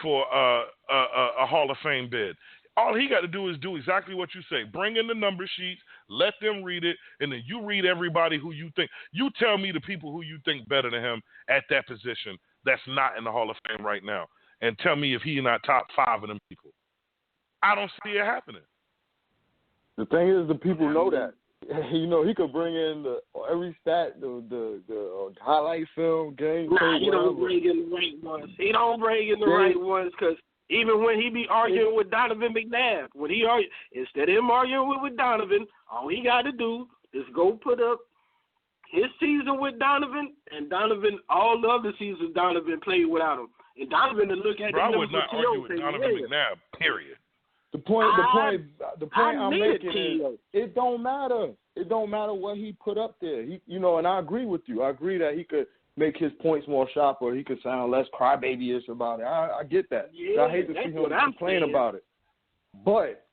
a Hall of Fame bid. All he got to do is do exactly what you say. Bring in the number sheets, let them read it, and then you read everybody who you think. You tell me the people who you think better than him at that position that's not in the Hall of Fame right now, and tell me if he's not top 5 of them people. I don't see it happening. The thing is, the people know that. You know, he could bring in every stat, the highlight film, game. Nah, he don't bring in the right ones. He don't bring in the right ones because even when he be arguing with Donovan McNabb, instead of him arguing with Donovan, all he got to do is go put up his season with Donovan, and Donovan, all the other seasons Donovan played without him. And Donovan to look at the numbers. I would not argue with Donovan McNabb, period. The point I'm making is it don't matter. It don't matter what he put up there. And I agree with you. I agree that he could make his points more sharp, or he could sound less crybaby-ish about it. I get that. Yeah, I hate to see him complain about it. But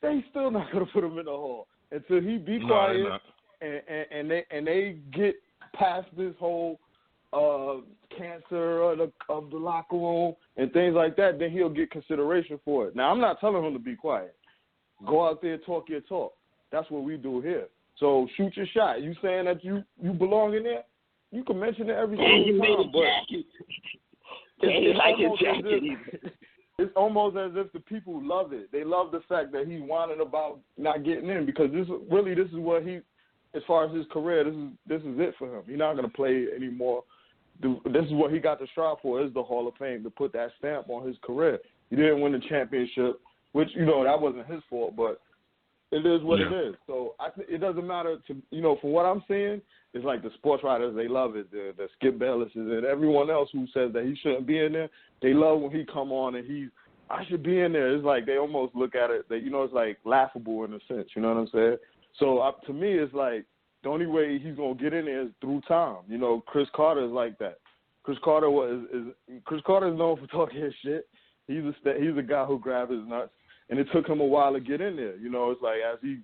they still not going to put him in the hall until he be quiet and they get past this whole cancer of the locker room and things like that. Then he'll get consideration for it. Now, I'm not telling him to be quiet. Go out there, talk your talk. That's what we do here. So shoot your shot. You saying that you belong in there? You can mention it every single time. It's almost as if the people love it. They love the fact that he's whining about not getting in, because this is what he, as far as his career, this is it for him. He's not going to play anymore. This is what he got to strive for, is the Hall of Fame, to put that stamp on his career. He didn't win the championship, which, that wasn't his fault, but it is what it is. So it doesn't matter from what I'm seeing, it's like the sports writers, they love it. The Skip Baylesses and everyone else who says that he shouldn't be in there, they love when he come on and I should be in there. It's like they almost look at it, it's like laughable in a sense, you know what I'm saying? So to me, it's like the only way he's going to get in there is through time. Chris Carter is like that. Chris Carter is known for talking his shit. He's a guy who grabbed his nuts, and it took him a while to get in there. It's like as he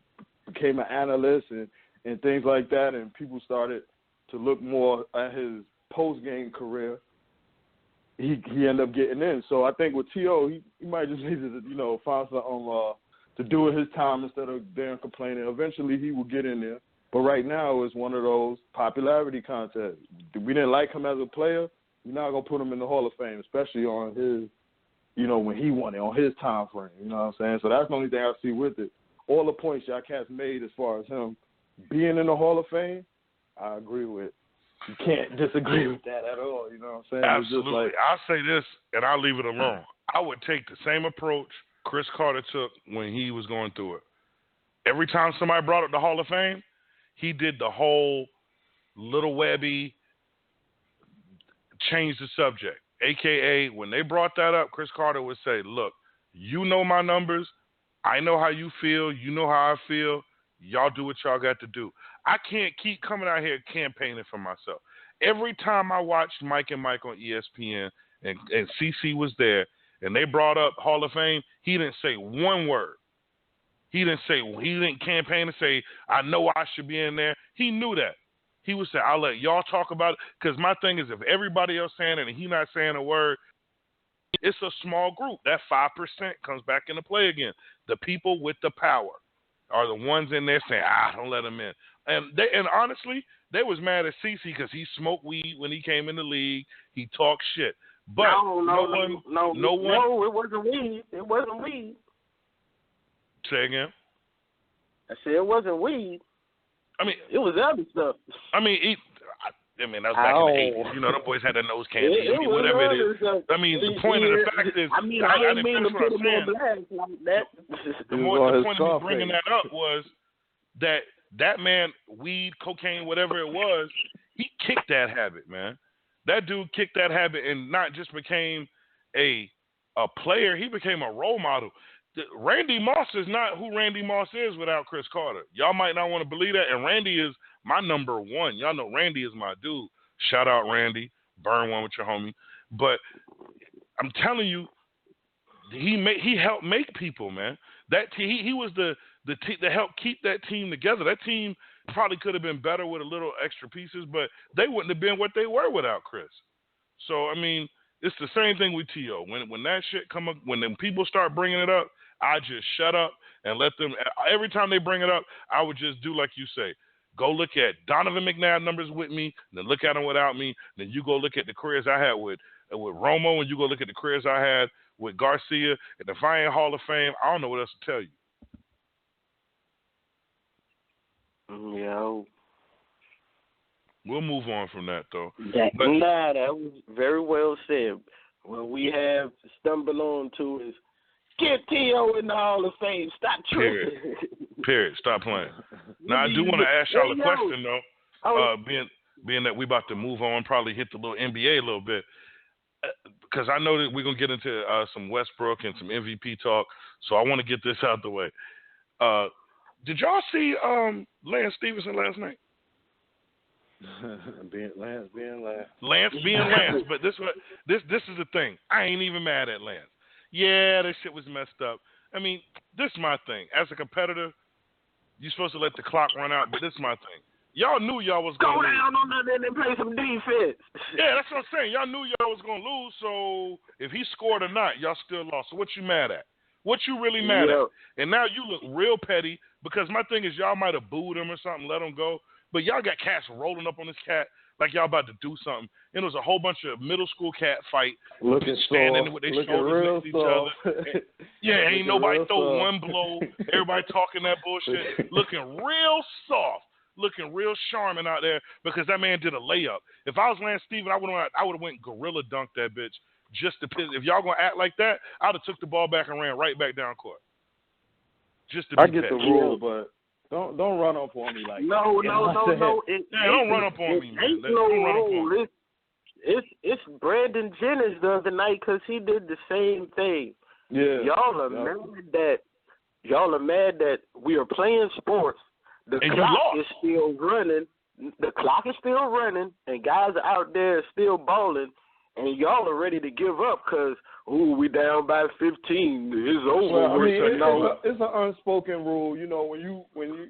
became an analyst and things like that, and people started to look more at his post-game career, he ended up getting in. So I think with T.O., he might just need to, find something to do with his time instead of there and complaining. Eventually he will get in there. But right now it's one of those popularity contests. We didn't like him as a player, we're not going to put him in the Hall of Fame, especially on his, when he won it, on his time frame. You know what I'm saying? So that's the only thing I see with it. All the points y'all cats made as far as him being in the Hall of Fame, I agree with. You can't disagree with that at all. You know what I'm saying? Absolutely. It's just I'll say this, and I'll leave it alone. I would take the same approach Chris Carter took when he was going through it. Every time somebody brought up the Hall of Fame, he did the whole Little Webby, change the subject. AKA, when they brought that up, Chris Carter would say, look, you know my numbers. I know how you feel. You know how I feel. Y'all do what y'all got to do. I can't keep coming out here campaigning for myself. Every time I watched Mike and Mike on ESPN and CC was there and they brought up Hall of Fame, he didn't say one word. He didn't campaign to say, I know I should be in there. He knew that. He would say, I'll let y'all talk about it. Because my thing is, if everybody else saying it and he not saying a word, it's a small group. That 5% comes back into play again. The people with the power are the ones in there saying, don't let him in. And honestly, they was mad at CeCe because he smoked weed when he came in the league. He talked shit. But no one. It wasn't weed. It wasn't weed. Say again? I said it wasn't weed. I mean, it was other stuff. I mean, that was back in the 80s. Them boys had their nose candy. Whatever it is. Stuff. I mean, the point of the fact is, I didn't mean to put him on blast like that. The point of me bringing that up was that man, weed, cocaine, whatever it was, he kicked that habit, man. That dude kicked that habit and not just became a player, he became a role model. Randy Moss is not who Randy Moss is without Chris Carter. Y'all might not want to believe that, and Randy is my number one. Y'all know Randy is my dude. Shout out Randy. Burn one with your homie. But I'm telling you, he helped make people, man. He was the help keep that team together. That team probably could have been better with a little extra pieces, but they wouldn't have been what they were without Chris. So, I mean, it's the same thing with T.O. When that shit come up, when them people start bringing it up, I just shut up and let them. Every time they bring it up, I would just do like you say. Go look at Donovan McNabb numbers with me, then look at them without me. Then you go look at the careers I had with Romo, and you go look at the careers I had with Garcia. And if I ain't Hall of Fame, I don't know what else to tell you. yo. We'll move on from that, though. That was very well said. What we have stumbled on to is get T.O. in the Hall of Fame. Stop tripping. Period. Stop playing. Now, I do want to ask y'all a question, though. Being that we about to move on, probably hit the little NBA a little bit. Because I know that we're going to get into some Westbrook and some MVP talk. So I want to get this out the way. Did y'all see Lance Stevenson last night? Lance being Lance. Lance being Lance. But this is the thing. I ain't even mad at Lance. Yeah, that shit was messed up. I mean, this is my thing. As a competitor, you're supposed to let the clock run out, but this is my thing. Y'all knew y'all was going to lose. Go down on that and play some defense. Yeah, that's what I'm saying. Y'all knew y'all was going to lose, so if he scored or not, y'all still lost. So what you mad at? What you really mad at? And now you look real petty because my thing is y'all might have booed him or something, let him go, but y'all got cats rolling up on this cat like y'all about to do something. And it was a whole bunch of middle school cat fight. Standing with their shoulders next to each other. Yeah, ain't nobody throw one blow. Everybody talking that bullshit. Looking real soft. Looking real charming out there because that man did a layup. If I was Lance Stevenson, I would have went gorilla dunk that bitch just to piss. If y'all gonna act like that, I'd have took the ball back and ran right back down court. Just to be I get the rule, but don't run up on me like that. No. Don't run up on me, man. Ain't no rule. It's Brandon Jennings the other night because he did the same thing. Yeah. Y'all are mad that we are playing sports. The clock is still running. The clock is still running, and guys are out there still balling, and y'all are ready to give up because, we down by 15. It's over. Well, I mean, it's an unspoken rule. You know, when you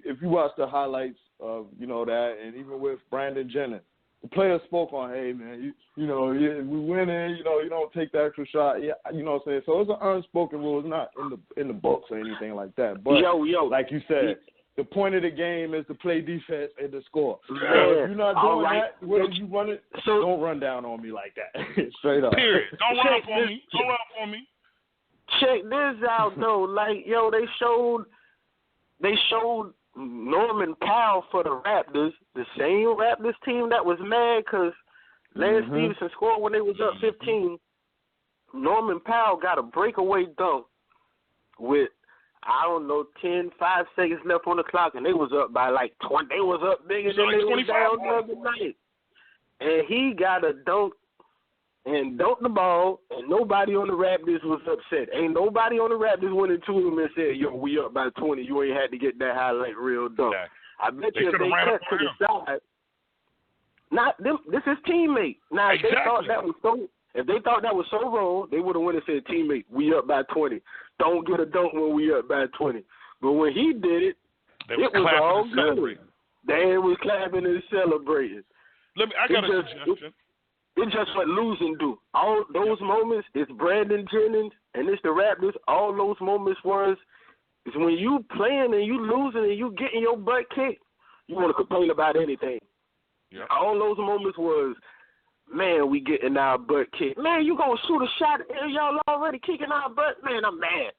if you watch the highlights of that, and even with Brandon Jennings, the player spoke on, hey man, we winning. You don't take the extra shot. Yeah, you know what I'm saying. So it's an unspoken rule. It's not in the books or anything like that. But like you said. The point of the game is to play defense and to score. So if you're not doing that, when you run it, don't run down on me like that. Straight up. Period. Don't run up on me. Don't run up on me. Check this out though. Like, they showed Norman Powell for the Raptors, the same Raptors team that was mad because Lance Stevenson scored when they was up 15. Norman Powell got a breakaway dunk with 5 seconds left on the clock, and they was up by like 20. They was up bigger than they was down the other night. And he got a dunk and dunked the ball, and nobody on the Raptors was upset. Ain't nobody on the Raptors went into him and said, we up by 20. You ain't had to get that highlight reel dunk. Yeah. I bet you if they cut to the side, not them, this is teammate. Now, if they thought that was so wrong, they would have went and said, teammate, we up by 20. Don't get a dunk when we up by 20. But when he did it, it was all good. They was clapping and celebrating. I got a suggestion. It's just what losing do. All those moments, it's Brandon Jennings and it's the Raptors. All those moments is when you playing and you losing and you getting your butt kicked, you want to complain about anything. Yeah. All those moments was, man, we getting our butt kicked. Man, you gonna shoot a shot and y'all already kicking our butt? Man, I'm mad.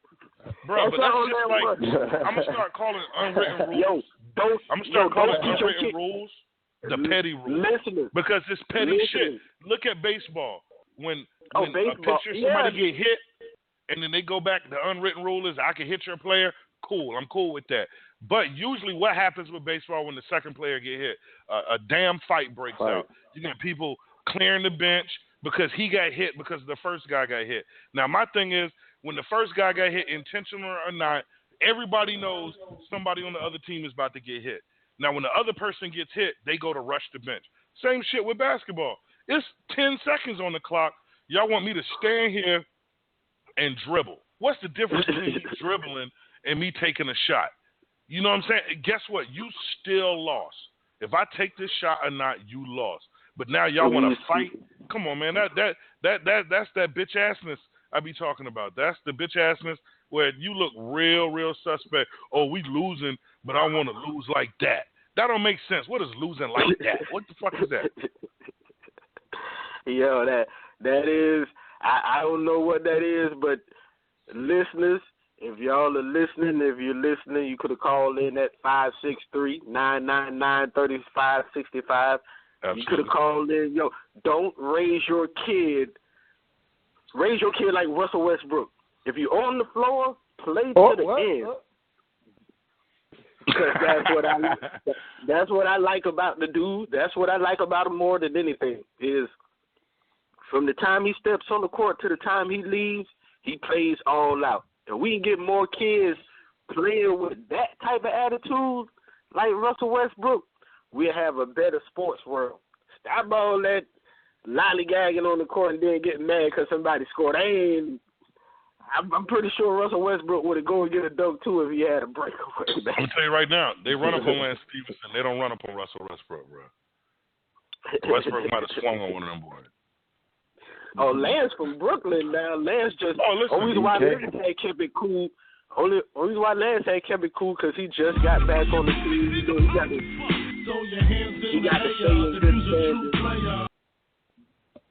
Bro, but that's just like, I'm gonna start calling unwritten rules. I'm gonna start calling unwritten rules the petty rules. Because it's petty shit. Look at baseball. When a pitcher, somebody get hit, and then they go back, the unwritten rule is I can hit your player. Cool, I'm cool with that. But usually what happens with baseball when the second player get hit? A damn fight breaks out. You got people clearing the bench because he got hit because the first guy got hit. Now, my thing is, when the first guy got hit, intentional or not, everybody knows somebody on the other team is about to get hit. Now, when the other person gets hit, they go to rush the bench. Same shit with basketball. It's 10 seconds on the clock. Y'all want me to stand here and dribble. What's the difference between me dribbling and me taking a shot? You know what I'm saying? Guess what? You still lost. If I take this shot or not, you lost. But now y'all want to fight? Come on, man. That's that bitch assness I be talking about. That's the bitch assness where you look real suspect. Oh, we losing, but I want to lose like that. That don't make sense. What is losing like that? What the fuck is that? Yo, that is, I don't know what that is, but listeners, If y'all are listening, you could have called in at 563-999-3565. You could have called in. Yo, don't raise your kid. Raise your kid like Russell Westbrook. If you're on the floor, play to the end. That's what I like about the dude. That's what I like about him more than anything. Is from the time he steps on the court to the time he leaves, he plays all out. And we can get more kids playing with that type of attitude like Russell Westbrook, we'll have a better sports world. Stop all that lollygagging on the court and then getting mad because somebody scored. I'm pretty sure Russell Westbrook would have go and get a dunk too if he had a breakaway. I'm going to tell you right now, they run up on Lance Stevenson. They don't run up on Russell Westbrook, bro. Westbrook might have swung on one of them boys. Oh, Lance from Brooklyn now. Lance just only why Lance had kept it cool. Only why Lance had kept it cool because he just got back on the team. He got to stay in good standards.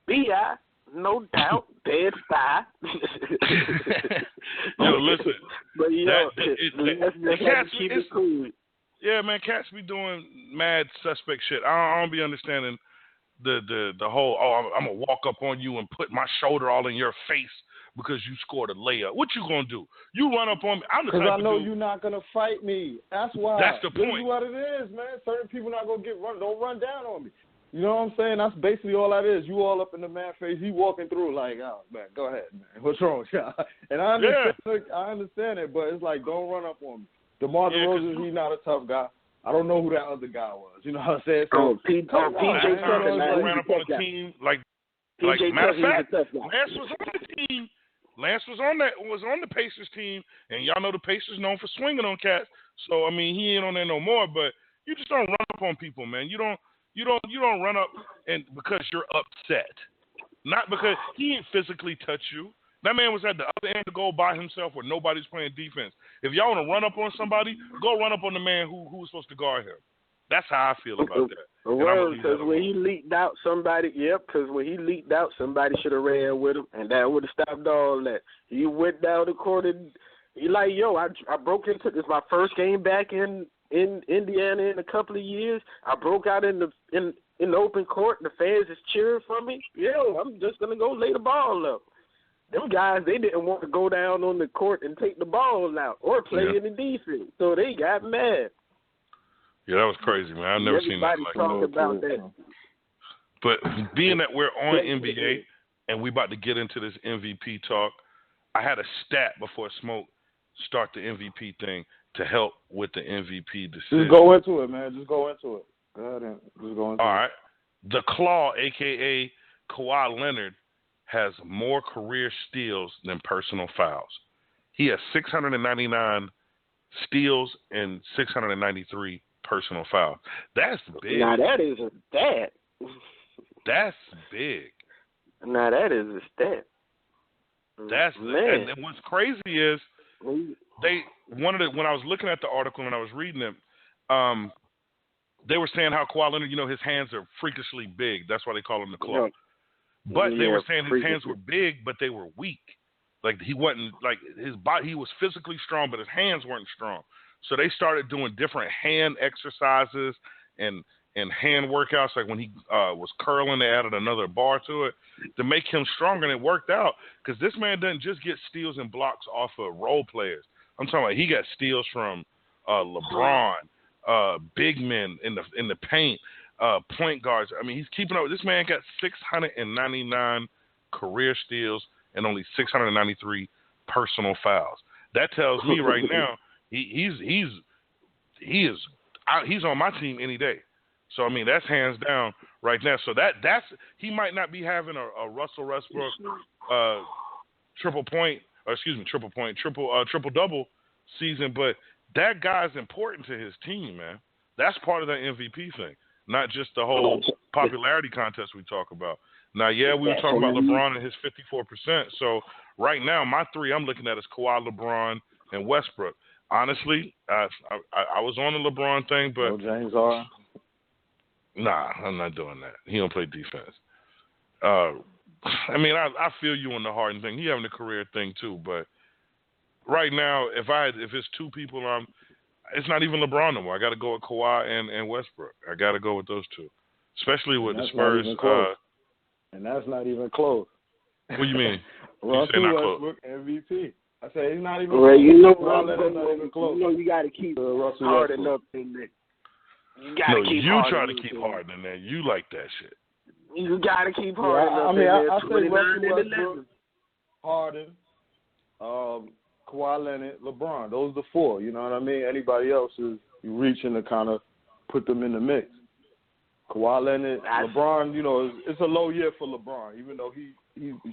B.I., no doubt, dead thigh. Yo, listen. But let's keep it cool. Yeah, man, cats be doing mad suspect shit. I don't be understanding the whole, I'm going to walk up on you and put my shoulder all in your face because you scored a layup. What you going to do? You run up on me. Because I know you're not going to fight me. That's why. That's the point. This is what it is, man. Certain people not going to don't run down on me. You know what I'm saying? That's basically all that is. You all up in the man face. He walking through like, oh, man, go ahead, man. What's wrong with y'all? And I understand it, but it's like, don't run up on me. DeMar DeRozan, he's not a tough guy. I don't know who that other guy was. You know what I'm saying? So, PJ Tucker ran up on the team like matter of fact, Lance was on the team. Lance was on the Pacers team, and y'all know the Pacers known for swinging on cats. So I mean, he ain't on there no more. But you just don't run up on people, man. You don't run up and because you're upset, not because he ain't physically touch you. That man was at the other end of the goal by himself where nobody's playing defense. If y'all want to run up on somebody, go run up on the man who was supposed to guard him. That's how I feel about that. Well, because when he leaked out somebody, somebody should have ran with him, and that would have stopped all that. He went down the court and he like, yo, I broke into this. My first game back in Indiana in a couple of years. I broke out in the open court. The fans is cheering for me. Yo, I'm just gonna go lay the ball up. Them guys, they didn't want to go down on the court and take the ball out or play any defense, so they got mad. Yeah, that was crazy, man. I've never seen that like that. About that. But being that we're on NBA and we about to get into this MVP talk, I had a stat before Smoke start the MVP thing to help with the MVP decision. Just go into it, man. Just go into it. Go ahead and just go into it. All right. The Claw, a.k.a. Kawhi Leonard, has more career steals than personal fouls. He has 699 steals and 693 personal fouls. That's big. Now that is a stat. That's big. Now that is a stat. That's man. And what's crazy is when I was looking at the article and I was reading it, they were saying how Kawhi Leonard, his hands are freakishly big. That's why they call him the Claw. But they were saying his hands were big, but they were weak. Like he wasn't like his body. He was physically strong, but his hands weren't strong. So they started doing different hand exercises and hand workouts. Like when he was curling, they added another bar to it to make him stronger, and it worked out because this man doesn't just get steals and blocks off of role players. I'm talking about he got steals from LeBron, big men in the paint. Point guards. I mean, he's keeping up. This man got 699 career steals and only 693 personal fouls. That tells me right now he's on my team any day. So I mean, that's hands down right now. So that's he might not be having a Russell Westbrook triple double season, but that guy's important to his team, man. That's part of that MVP thing. Not just the whole popularity contest we talk about. Now, we were talking about LeBron and his 54%. So right now, my three I'm looking at is Kawhi, LeBron, and Westbrook. Honestly, I was on the LeBron thing, but James Harden. Nah, I'm not doing that. He don't play defense. I mean, I feel you on the Harden thing. He having a career thing too, but right now, if it's two people, it's not even LeBron no more. I got to go with Kawhi and Westbrook. I got to go with those two, especially with the Spurs. And that's not even close. What do you mean? Russell Westbrook MVP. I say he's not even close. You know you got to keep Harden up in there. You got to keep Harden. Try to keep Harden in there. You like that shit. You got to keep Harden up in there. I say Russell Westbrook, Harden, Kawhi Leonard, LeBron. Those are the four. You know what I mean? Anybody else is reaching to kind of put them in the mix. Kawhi Leonard, LeBron, you know, it's a low year for LeBron. Even though he's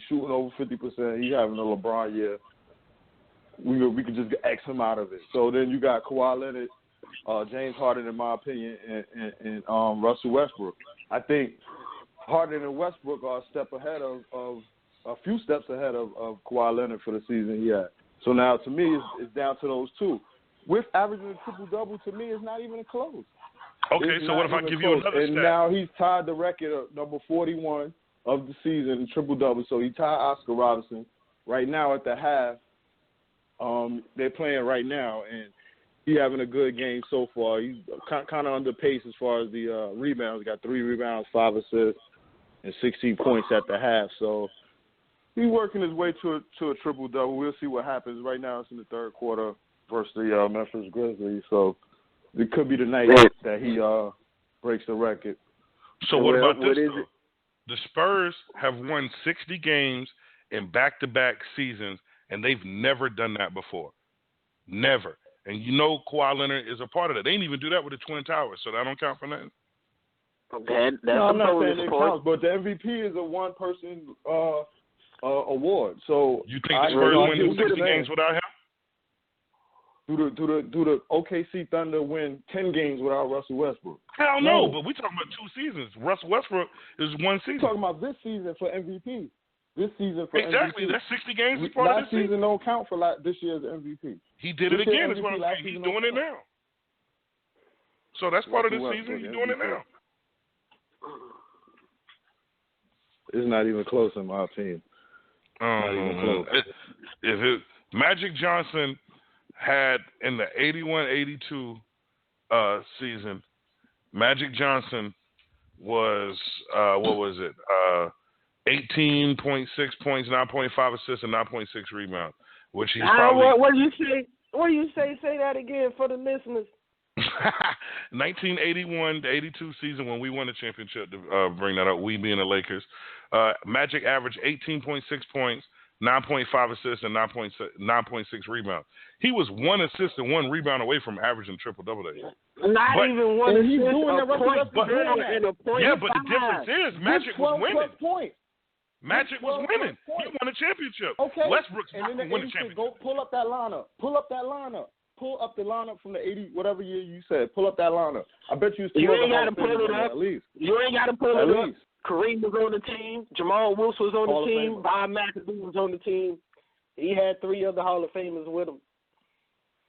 shooting over 50%, he's having a LeBron year. We could just X him out of it. So then you got Kawhi Leonard, James Harden, in my opinion, and Russell Westbrook. I think Harden and Westbrook are a step ahead of a few steps ahead of Kawhi Leonard for the season he had. So now, to me, it's down to those two. With averaging a triple-double, to me, it's not even close. Okay, so what if I give you another and stat? And now he's tied the record of number 41 of the season in triple-double. So he tied Oscar Robertson. Right now at the half, they're playing right now, and he's having a good game so far. He's kind of under pace as far as the rebounds. He got 3 rebounds, 5 assists, and 16 points at the half. So he's working his way to a triple-double. We'll see what happens. Right now it's in the third quarter versus the Memphis Grizzlies. So it could be the night that he breaks the record. So what about this? The Spurs have won 60 games in back-to-back seasons, and they've never done that before. Never. And you know Kawhi Leonard is a part of that. They didn't even do that with the Twin Towers, so that don't count for nothing. I'm not saying it counts, but the MVP is a one-person award. So you think the Spurs win 60 games without him? Do the OKC Thunder win 10 games without Russell Westbrook? Hell no, but we're talking about 2 seasons. Russell Westbrook is 1 season. We're talking about this season for MVP. This season for exactly. MVP. That's 60 games as part of this season. Last season don't count for this year's MVP. He did it again. That's what I'm saying. He's doing it now. So that's part of this season. He's doing it now. It's not even close in my opinion. Not even close. Magic Johnson had in the 81-82 season, Magic Johnson was 18.6 points, 9.5 assists, and 9.6 rebounds, which he's probably. What do you say? What do you say? Say that again for the listeners. 1981-82 season when we won the championship. To bring that up, we being the Lakers, Magic averaged 18.6 points, 9.5 assists, and 9.6 rebounds. He was 1 assist and 1 rebound away from averaging triple-double that year. Not even 1 assist. He's doing that but the difference is Magic was winning. Magic was winning. He won a championship. Okay. Westbrook's not going to win a championship. Go pull up that lineup. Pull up the lineup from the 80, whatever year you said. Pull up that lineup. I bet you ain't got to pull it up. At least. You ain't got to pull it up. Kareem was on the team. Jamal Wilson was on the team. Bob McAdoo was on the team. He had 3 other Hall of Famers with him.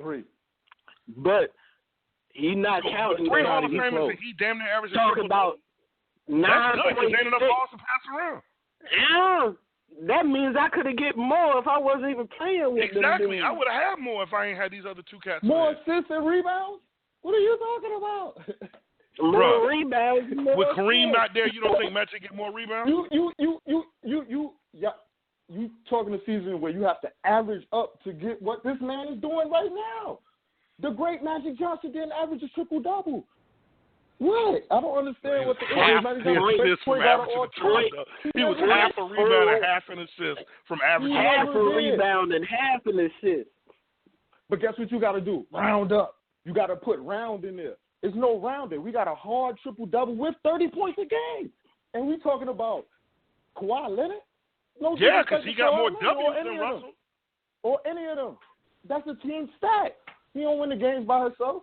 3. But he's not counting. 3 Hall of Famers and he damn near averaged talking about 9. That's good because ain't enough balls to pass around. Yeah. That means I could have get more if I wasn't even playing with them. Exactly. I would have had more if I ain't had these other 2 cats. More assists and rebounds? What are you talking about? More rebounds. With Kareem not there, you don't think Magic get more rebounds? You talking a season where you have to average up to get what this man is doing right now. The great Magic Johnson didn't average a triple-double. What? I don't understand what the He was half a rebound and half an assist from averaging. Half a rebound and half an assist. But guess what you got to do? Round up. You got to put round in there. There's no rounding. We got a hard triple-double with 30 points a game. And we talking about Kawhi Leonard? No, yeah, because he got more W's than Russell. Or any of them. That's a team stat. He don't win the games by himself.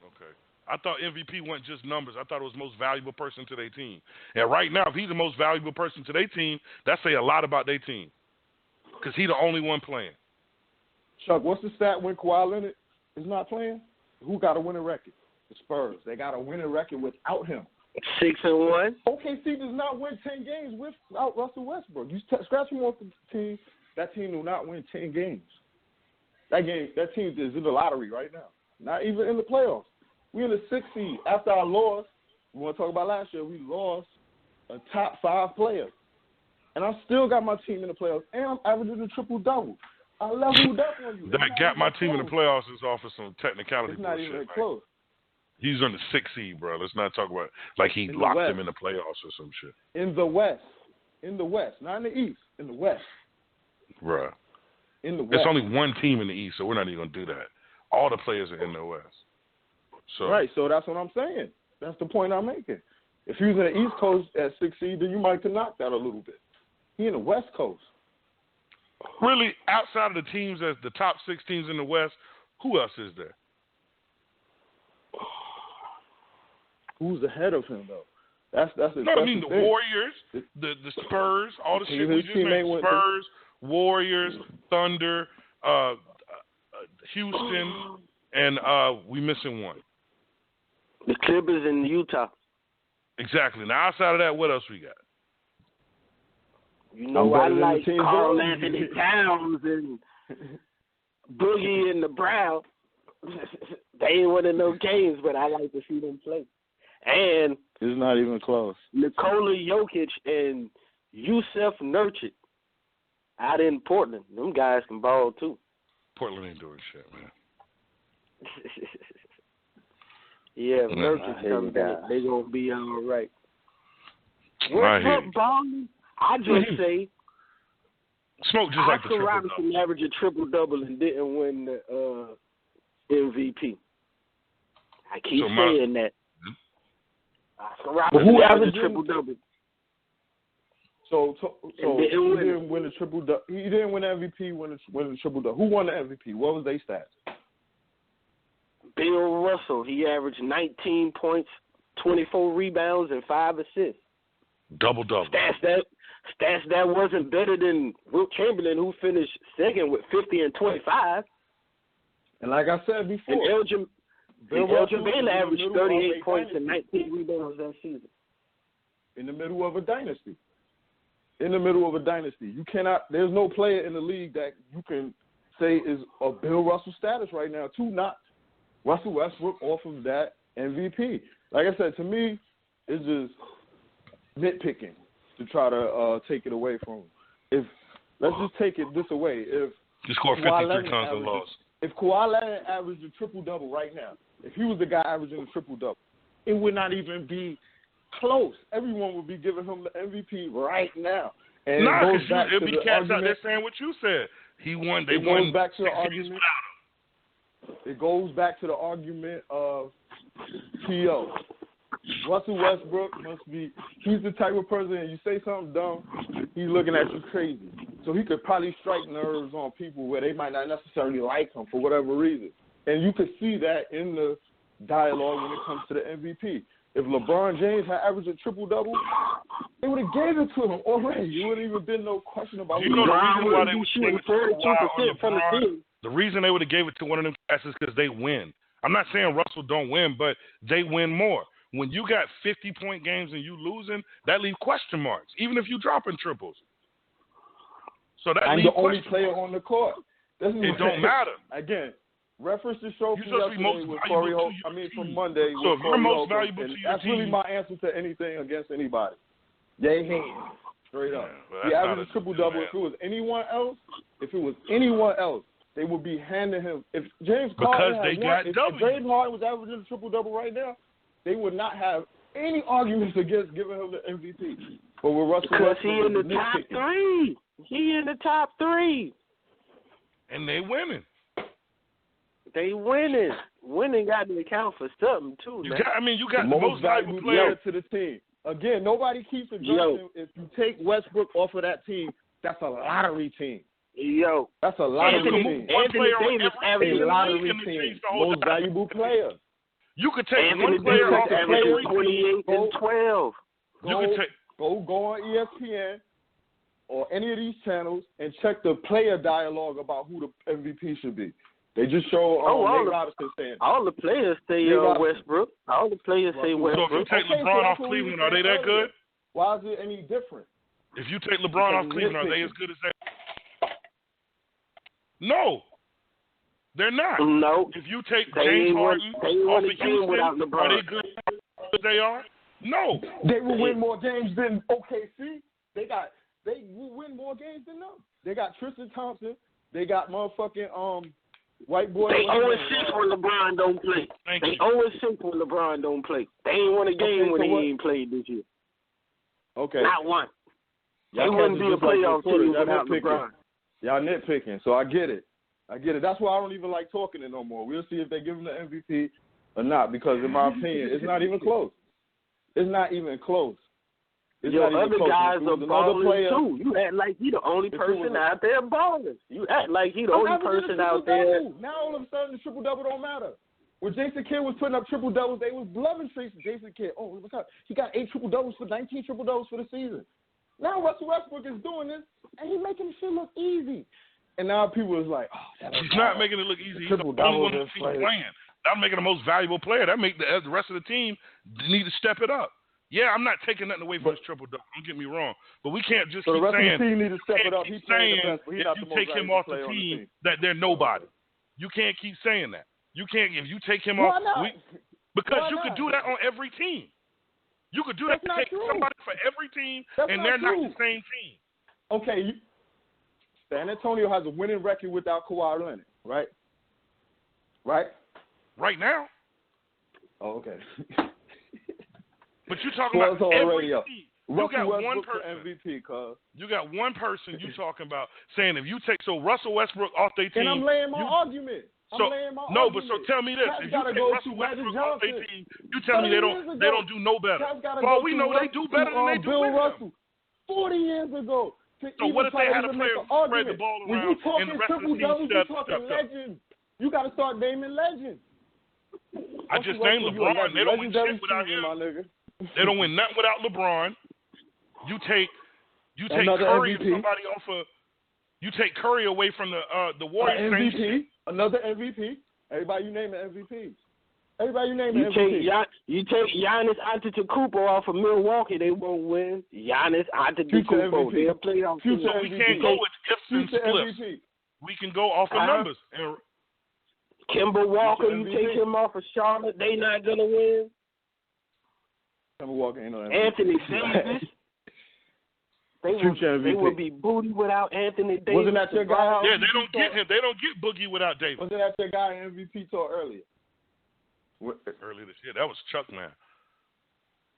Okay. I thought MVP wasn't just numbers. I thought it was the most valuable person to their team. And right now, if he's the most valuable person to their team, that say a lot about their team. Because he's the only one playing. Chuck, what's the stat when Kawhi Leonard is not playing? Who got a winning record? The Spurs. They got a winning record without him. 6-1. OKC does not win 10 games without Russell Westbrook. You scratch him off the team, that team will not win 10 games. That team is in the lottery right now. Not even in the playoffs. We're in the 6th seed. After our loss, we want to talk about last year, we lost a top 5 player. And I still got my team in the playoffs, and I'm averaging a triple-double. I leveled up on you. That got my team in the playoffs is off of some technicality bullshit. It's not even close. He's on the 6th seed, bro. Let's not talk about like he locked him in the playoffs or some shit. In the West, not in the East. In the West, bro. In the West. It's only one team in the East, so we're not even gonna do that. All the players are in the West. So right. So that's what I'm saying. That's the point I'm making. If he was in the East Coast at 6 seed, then you might could knock that a little bit. He in the West Coast. Really, outside of the teams as the top 6 teams in the West, who else is there? Who's ahead of him though? That's the Warriors, the Spurs, all the shit we just mentioned. Spurs, Warriors, Thunder, Houston, and we missing one. The Clippers in Utah. Exactly. Now outside of that, what else we got? You know, I like Karl Anthony Towns and Boogie and the Browns. They ain't winning no games, but I like to see them play. And it's not even close. Nikola Jokic and Yusuf Nurkic out in Portland. Them guys can ball too. Portland ain't doing shit, man. Yeah, if Nurkic comes back, they gonna be all right. Westbrook balling? I just say Smoke just like the Oscar Robertson averaged a triple-double and didn't win the MVP. I keep saying that. Oscar Robertson averaged a triple-double. So he didn't win the triple-double. He didn't win the MVP, win the triple-double. Who won the MVP? What was their stats? Bill Russell. He averaged 19 points, 24 rebounds, and 5 assists. Double-double. Stats that wasn't better than Wilt Chamberlain, who finished second with 50 and 25. And like I said before, and Elgin Baylor averaged 38 points and 19 rebounds that season. In the middle of a dynasty. You cannot. There's no player in the league that you can say is a Bill Russell status right now to knock Russell Westbrook off of that MVP. Like I said, to me, it's just nitpicking to try to take it away from him. Let's just take it this away. If you score 53 times and lost. If Kawhi Leonard averaged a triple-double right now, if he was the guy averaging a triple-double, it would not even be close. Everyone would be giving him the MVP right now. And it'd be cats out there saying what you said. He won. They won. Goes back to the argument. It goes back to the argument of T.O. Russell Westbrook he's the type of person, and you say something dumb, he's looking at you crazy. So he could probably strike nerves on people where they might not necessarily like him for whatever reason. And you could see that in the dialogue when it comes to the MVP. If LeBron James had averaged a triple-double, they would have gave it to him already. There wouldn't even been no question about the reason why they would shooting 42% from the team. The reason they would have gave it to one of them cats is because they win. I'm not saying Russell don't win, but they win more. When you got 50-point games and you losing, that leaves question marks, even if you dropping triples. So that leaves the only player on the court. It don't matter. Again, reference the show from yesterday with Corey Hope. From Monday. So if you're most valuable to your that's team, really my answer to anything against anybody. They hands. Straight up. Well, he averaged a triple-double. If it was anyone else, they would be handing him. If James Harden if James Harden was averaging a triple-double right now, they would not have any arguments against giving him the MVP. But with Russell because he in the top 3. He in the top 3. And they winning. They winning. Winning got to account for something, too. You got the most valuable player to the team. Again, nobody keeps addressing. If you take Westbrook off of that team, that's a lottery team. That's a lottery team. Anthony Davis averaged a lottery team. Most valuable player. You could take Anthony one player off averaging 28 and 12. Go on ESPN or any of these channels and check the player dialogue about who the MVP should be. They just show Nate Robinson saying all the players say Westbrook. All the players say Westbrook. So if you take LeBron off Cleveland, are they that good? Why is it any different? If you take LeBron off Cleveland, are they as good as that? No. They're not. No. If you take James Harden off of Houston, without LeBron. are they good as they are? No. They will win more games than OKC. They will win more games than them. They got Tristan Thompson. They got motherfucking white boy. They 0-6 when LeBron don't play. They 0-6 when LeBron don't play. They ain't won a game when he ain't played this year. Okay. Not one. They Y'all wouldn't be a playoff team y'all without nitpicking. LeBron. Y'all nitpicking, so I get it. That's why I don't even like talking it no more. We'll see if they give him the MVP or not, because in my opinion, it's not even close. It's not even close. Your other guys are ballers too. You act like he the only person out there balling. You act like he the only person out there. Now all of a sudden the triple-double don't matter. When Jason Kidd was putting up triple-doubles, they was loving Jason Kidd. Oh, what's up? He got 19 triple-doubles for the season. Now Russell Westbrook is doing this, and he's making the shit look easy. And now people is like, oh, he's not making it look easy. He's the only one that's playing. Not making the most valuable player. That make the rest of the team need to step it up. Yeah, I'm not taking nothing away from his triple-double. Don't get me wrong. But we can't just keep saying, the rest of the team need to step it up. He's saying the best, but he's if not you the most take him off the team, that they're nobody. You can't keep saying that. You can't, if you take him off, because you could do that on every team. You could do that to take somebody for every team, and they're not the same team. Okay, San Antonio has a winning record without Kawhi Leonard, right? Right? Right now. Oh, okay. But you're talking about every team. You got Westbrook one person. MVP, cuz. You got one person you talking about saying if you take Russell Westbrook off their team. And I'm laying my argument. So tell me this: if you take Russell Westbrook off their team, you tell me they don't do no better. Well, we know they do better than they do Bill with Russell. them. 40 years ago. So what if they had a player who spread the ball around and the rest of the team stepped up? Legends. You got to start naming legends. I just named LeBron. They don't win shit without him. They don't win nothing without LeBron. You take Curry or somebody off of. You take Curry away from the Warriors. MVP, another MVP. Everybody you name an MVP. Everybody you name an MVP. You take Giannis Antetokounmpo off of Milwaukee, they won't win. Giannis Antetokounmpo, they'll play on. So we can't go with ifs and splits. We can go off of numbers. And Kemba Walker, you take him off of Charlotte, they not gonna win. Kemba Walker ain't no MVP. Anthony Davis. They will be booty without Anthony Davis. Wasn't that your guy? Yeah, they don't get him. They don't get Boogie without Davis. Wasn't that your guy in MVP talk earlier? Earlier this year, that was Chuck, man.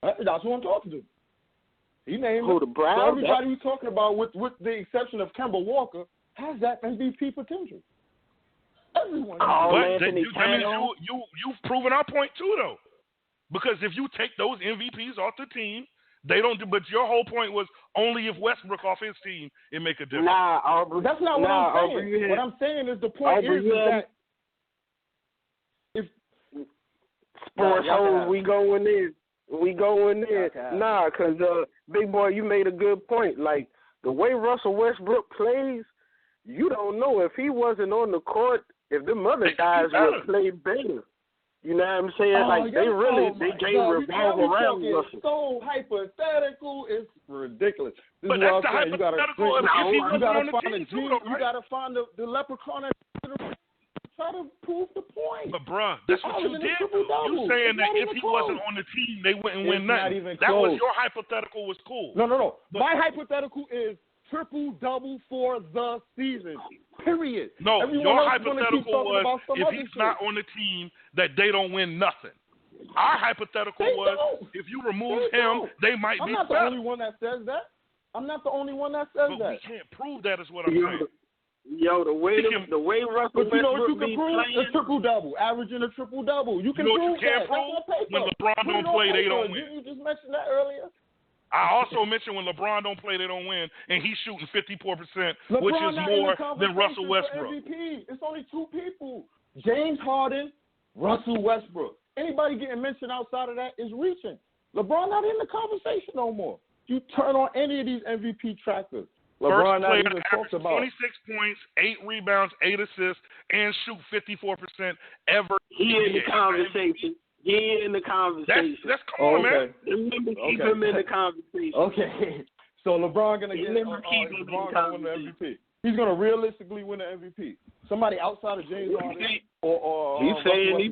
That's who I'm talking to. He named the Browns. So everybody we're talking about, with the exception of Kemba Walker, has that MVP potential. Everyone. You've proven our point too, though. Because if you take those MVPs off the team, they don't do. But your whole point was only if Westbrook off his team, it make a difference. That's not what I'm saying. What I'm saying is the point is that if Sportholes, we going in. Nah, because big boy, you made a good point. Like the way Russell Westbrook plays, you don't know if he wasn't on the court, if them other guys would play better. You know what I'm saying? They gave revolve around Russell. So hypothetical, it's ridiculous. But that's the hypothetical. You gotta find the leprechaun and try to prove the point. But bruh, that's what you did. You saying that if he wasn't on the team, they wouldn't win nothing. That was your hypothetical. Was cool. No. My hypothetical is triple-double for the season. Period. No, your hypothetical was if he's not on the team, that they don't win nothing. Our hypothetical was if you remove him, they might be better. I'm not the only one that says that. But we can't prove that is what I'm saying. Yo, the way Russell Westbrook be playing, a triple-double, averaging a triple-double. You can prove that. When LeBron don't play, they don't win. Didn't you just mention that earlier? I also mentioned when LeBron don't play, they don't win, and he's shooting 54%, which is more than Russell Westbrook. MVP. It's only two people: James Harden, Russell Westbrook. Anybody getting mentioned outside of that is reaching. LeBron not in the conversation no more. You turn on any of these MVP trackers. LeBron not even talked about 26 points, 8 rebounds, 8 assists, and shoot 54% ever. He in the conversation. That's cool, man. Remember, keep him in the conversation. Okay. So LeBron gonna get LeBron gonna win the MVP. he's going to realistically win the MVP? Somebody outside of James Harden or he's saying he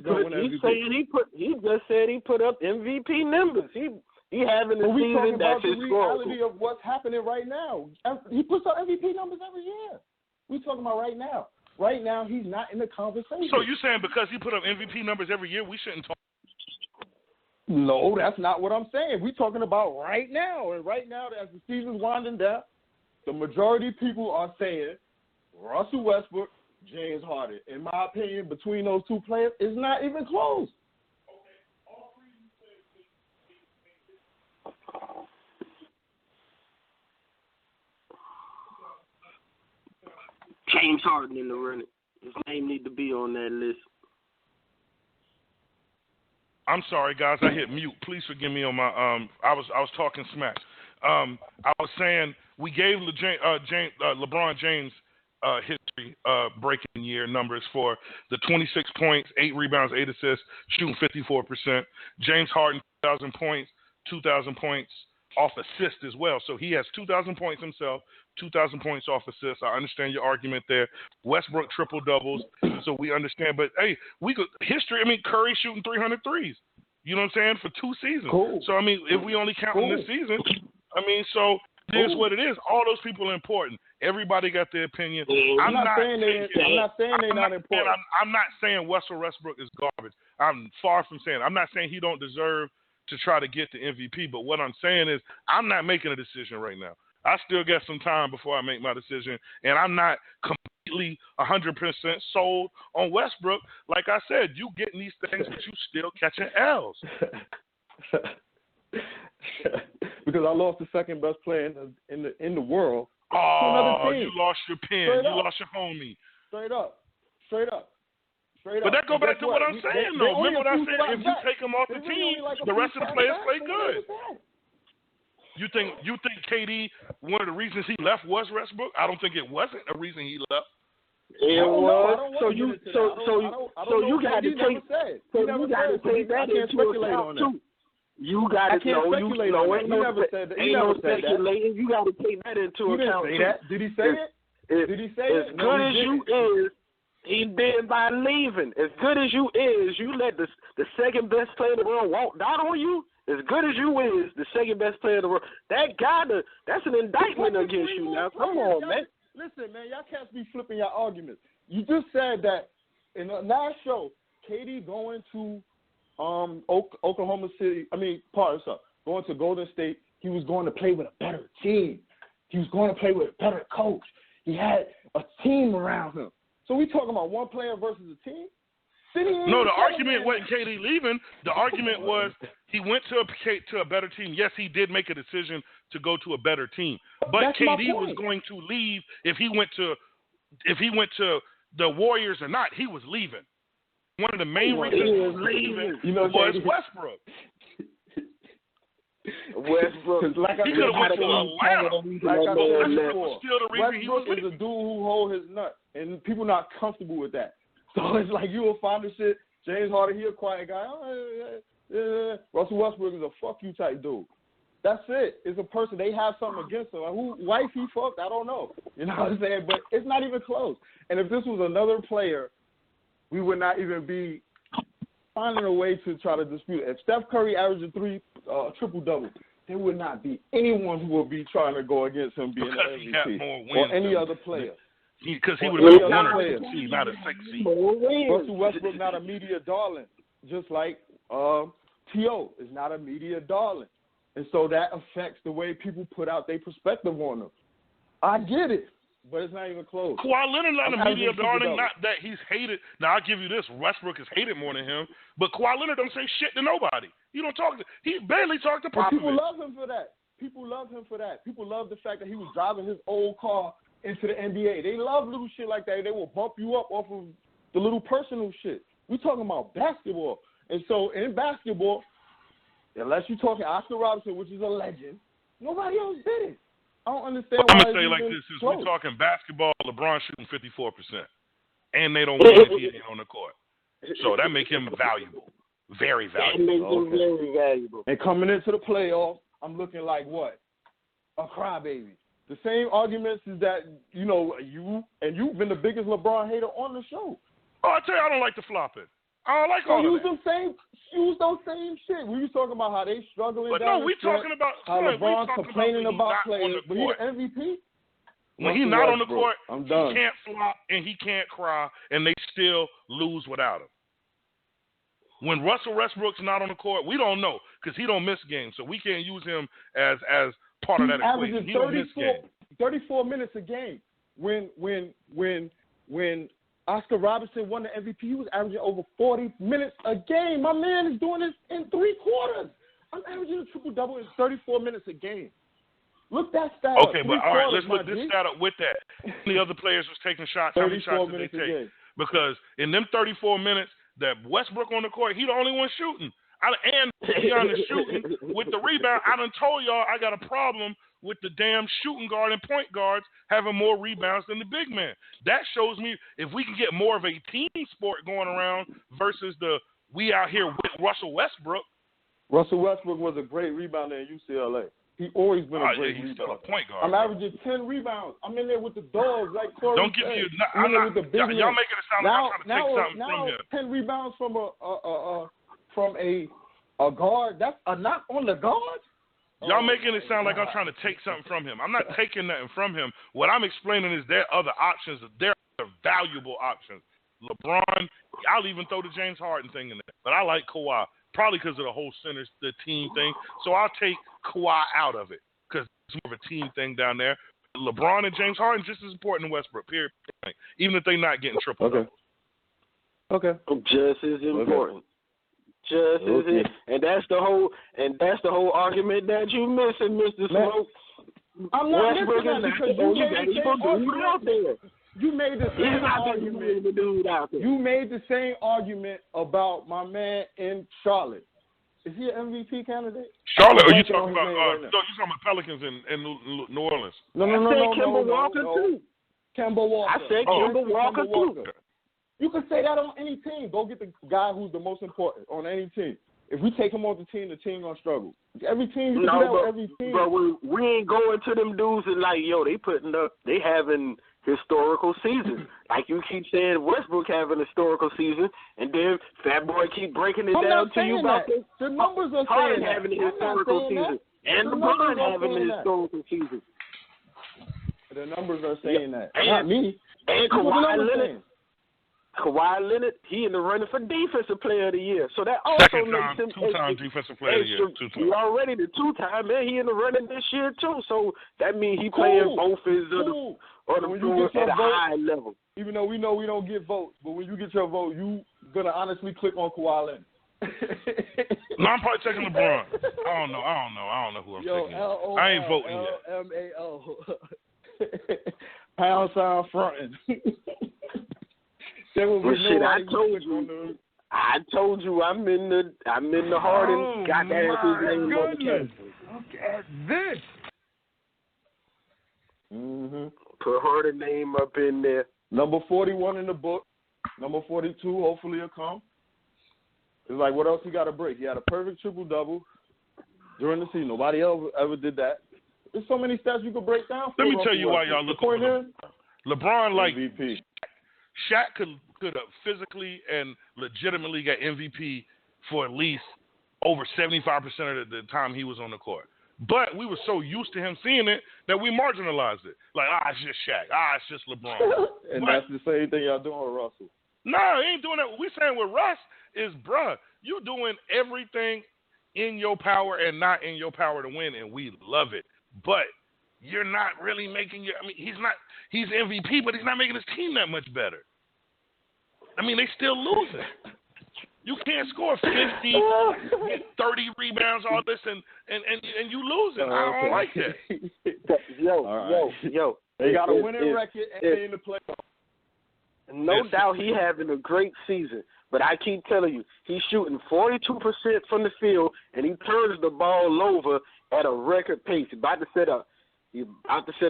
just said he put up MVP numbers. He having a season that's historical. The reality of what's happening right now. He puts up MVP numbers every year. We're talking about right now. Right now, he's not in the conversation. So you're saying because he put up MVP numbers every year, we shouldn't talk? No, that's not what I'm saying. We're talking about right now. And right now, as the season's winding down, the majority of people are saying Russell Westbrook, James Harden. In my opinion, between those two players, it's not even close. James Harden in the running. His name need to be on that list. I'm sorry, guys. I hit mute. Please forgive me on my I was talking smack. I was saying we gave LeBron James history breaking year numbers for the 26 points, 8 rebounds, 8 assists, shooting 54%. James Harden 2,000 points, 2,000 points off assist as well. So he has 2,000 points himself, 2,000 points off assist. I understand your argument there. Westbrook triple doubles, so we understand. But hey, we could history. I mean, Curry shooting 300 threes. You know what I'm saying, for 2 seasons. Cool. So I mean, if we only count this season, I mean, so here's what it is. All those people are important. Everybody got their opinion. I'm not saying they're not important. I'm not saying Russell Westbrook is garbage. I'm far from saying. I'm not saying he don't deserve to try to get the MVP. But what I'm saying is I'm not making a decision right now. I still got some time before I make my decision, and I'm not completely 100% sold on Westbrook. Like I said, you getting these things, but you still catching L's. Because I lost the second best player in the world. Oh, you lost your pen. You lost your homie. Straight up. But that go back to what I'm saying, though. Remember what I said? If you take him off the team, the rest of the players play good. You think KD, one of the reasons he left was Westbrook? I don't think it wasn't a reason he left. It was. So you got to take that into account too. You got to speculate on that. Ain't no speculating. You got to take that into account too. Did he say it? Did he say it? As good as you is, he did by leaving. As good as you is, you let the second best player in the world walk down on you. As good as you is, the second best player in the world. That's an indictment against you now. Come on, man. Listen, man, y'all can't be flipping your arguments. You just said that in the last show, KD going to Oklahoma City. Going to Golden State. He was going to play with a better team. He was going to play with a better coach. He had a team around him. So we talking about one player versus a team? No, the argument wasn't KD leaving. The argument was he went to a better team. Yes, he did make a decision to go to a better team, but That's KD was going to leave if he went to the Warriors or not. He was leaving. One of the main reasons he was leaving was Westbrook. He could have went to Atlanta. Westbrook was still the reason he was leaving. Westbrook is a dude who hold his nut, and people not comfortable with that. So it's like you will find the shit. James Harden, he a quiet guy. Russell Westbrook is a fuck you type dude. That's it. It's a person. They have something against him. Who wife he fucked, I don't know. You know what I'm saying? But it's not even close. And if this was another player, we would not even be finding a way to try to dispute it. If Steph Curry averaged a triple-double, there would not be anyone who would be trying to go against him being an MVP or any other player. Because he would have been a 1 or 2 seed, not a 6 seed. Russell Westbrook not a media darling, just like T.O. is not a media darling. And so that affects the way people put out their perspective on him. I get it, but it's not even close. Kawhi Leonard not a media darling, not that he's hated. Now, I'll give you this. Westbrook is hated more than him, but Kawhi Leonard don't say shit to nobody. He barely talk to Popovich. People love him for that. People love the fact that he was driving his old car into the NBA. They love little shit like that. They will bump you up off of the little personal shit. We talking about basketball. And so in basketball, unless you're talking Oscar Robertson, which is a legend, nobody else did it. I don't understand why. I'm going to say like this. Since we're talking basketball, LeBron shooting 54%. And they don't win if he ain't on the court. So that make him valuable. Very valuable. That makes him very valuable. And coming into the playoffs, I'm looking like what? A crybaby. The same arguments is that, you've been the biggest LeBron hater on the show. Oh, I tell you, I don't like the flopping. I don't like all of that. Use those same shit. We was talking about how they struggling. But no, we talking about how LeBron's complaining about players. But he's the MVP. When he's not on the court, I'm done. He can't flop and he can't cry, and they still lose without him. When Russell Westbrook's not on the court, we don't know because he don't miss games, so we can't use him as part of that equation. He don't miss games. 34 minutes a game. When Oscar Robertson won the MVP, he was averaging over 40 minutes a game. My man is doing this in 3 quarters. I'm averaging a triple-double in 34 minutes a game. Look that stat up. Okay, but all right, let's look this stat up with that. How many other players was taking shots? How many shots did they take? Because in them 34 minutes that Westbrook on the court, he the only one shooting. And beyond the shooting, with the rebound, I done told y'all I got a problem with the damn shooting guard and point guards having more rebounds than the big man. That shows me if we can get more of a team sport going around versus the we out here with Russell Westbrook. Russell Westbrook was a great rebounder in UCLA. He always been a great he's rebounder. Still a point guard. I'm averaging 10 rebounds. I'm in there with the dogs, like Corey Don't give me with the big y'all making it sound like I'm trying to take something from here. 10 rebounds from a guard. That's a knock on the guard. Y'all making it sound like I'm trying to take something from him. I'm not taking nothing from him. What I'm explaining is there are other options. There are valuable options. LeBron, I'll even throw the James Harden thing in there. But I like Kawhi, probably because of the whole the team thing. So I'll take Kawhi out of it because it's more of a team thing down there. LeBron and James Harden just as important in Westbrook, period. Even if they're not getting triple doubles. Okay. Just as important. Just as it, and that's the whole argument that you missing, Mr. Smoke. I'm not missing that because you made the same argument. You made the same argument about my man in Charlotte. Is he an MVP candidate? Charlotte? Are you talking about? No, you're talking about Pelicans in New Orleans. No. Kemba Walker too. Kemba Walker. I said Kemba Walker too. You can say that on any team. Go get the guy who's the most important on any team. If we take him off the team gonna struggle. Every team, you can do that with every team. But we ain't going to them dudes and like, yo, they having historical seasons. Like you keep saying Westbrook having a historical season, and then Fat Boy keep breaking it down to you about this. The numbers are Harden saying having a historical season, and LeBron having a historical season. The numbers are saying that. Not me. And Kawhi Leonard, he in the running for Defensive Player of the Year. So that also makes him two-time Defensive Player of the Year. He already the 2-time, man. He in the running this year too. So that means he playing both his on the floor at a high level. Even though we know we don't get votes, but when you get your vote, you gonna honestly click on Kawhi Leonard. No, I'm probably taking LeBron. I don't know who I'm taking. I ain't voting yet. LMAO. Pound sign fronting. Shit, I told you I'm in the Harden. Got that his name on the campus. Look at this. Put Harden name up in there. Number 41 in the book. Number 42, hopefully it'll come. It's like, what else he got to break? He had a perfect triple-double during the season. Nobody else ever did that. There's so many stats you could break down. Let me tell you why y'all look for LeBron like MVP. Shaq could have physically and legitimately got MVP for at least over 75% of the time he was on the court. But we were so used to him seeing it that we marginalized it. Like, it's just Shaq. It's just LeBron. And that's the same thing y'all doing with Russell. No, he ain't doing that. What we saying with Russ is, bruh, you doing everything in your power and not in your power to win, and we love it. But you're not really making he's MVP, but he's not making his team that much better. I mean, they still losing. You can't score 50, get 30 rebounds, all this, and you losing. I don't like that. Yo. They got a winning record and they in the playoffs. No doubt he having a great season, but I keep telling you, he's shooting 42% from the field, and he turns the ball over at a record pace. He's about to set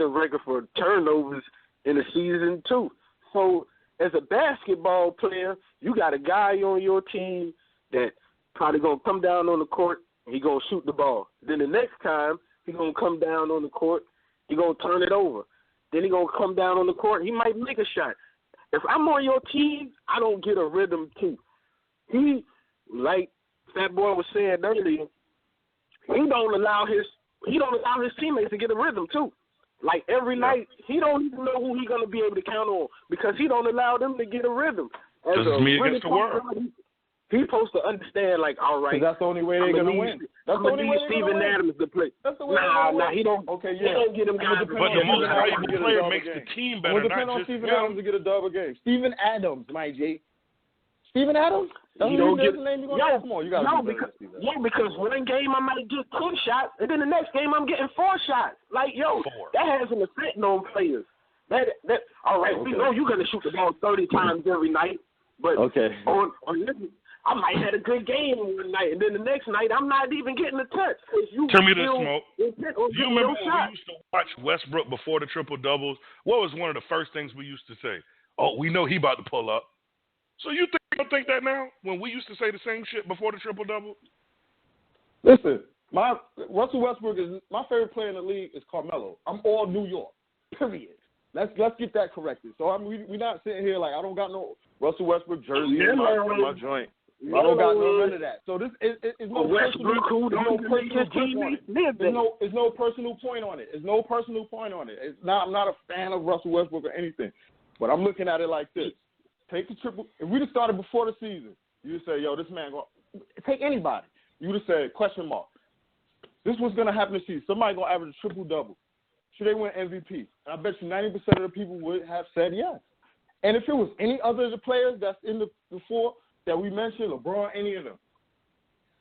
a record for turnovers in the season too. So as a basketball player, you got a guy on your team that probably going to come down on the court and he going to shoot the ball. Then the next time, he going to come down on the court He gonna turn it over. Then he gonna come down on the court. He might make a shot. If I'm on your team, I don't get a rhythm too. He, like Fat Boy was saying earlier, he don't allow his teammates to get a rhythm too. Like every night, he don't even know who he gonna be able to count on because he don't allow them to get a rhythm. This is me against the world. He's supposed to understand, like, all right. That's the only way they're gonna win. That's the only way Steven Adams to play. That's the way. Nah, he don't. Okay, He don't get him guys. But the most valuable player makes the team better. It depends on Steven Adams to get a double game. Steven Adams, my G. Steven Adams? That's the name you're gonna come on. You gotta because one game I might get 10 shots, and then the next game I'm getting 4 shots. Like, that has an effect on players. That all right, we know you're gonna shoot the ball 30 times every night, but on this, I might have a good game one night, and then the next night I'm not even getting a touch. Tell me this, Smoke. You remember when we used to watch Westbrook before the triple doubles? What was one of the first things we used to say? Oh, we know he about to pull up. So you don't think that now? When we used to say the same shit before the triple double? Listen, Russell Westbrook is my favorite player in the league is Carmelo. I'm all New York. Period. Let's get that corrected. So we're not sitting here like I don't got no Russell Westbrook jersey in my joint. I don't got none of that. So this is no personal point on it. There's no personal point on it. There's no personal point on it. I'm not a fan of Russell Westbrook or anything. But I'm looking at it like this. Take the triple. If we'd have started before the season, you'd say, yo, this man take anybody. You would have said, question mark. This was going to happen this season. Somebody going to average a triple-double. Should they win MVP? And I bet you 90% of the people would have said yes. And if it was any other of the players that's in the four that we mentioned, LeBron, any of them,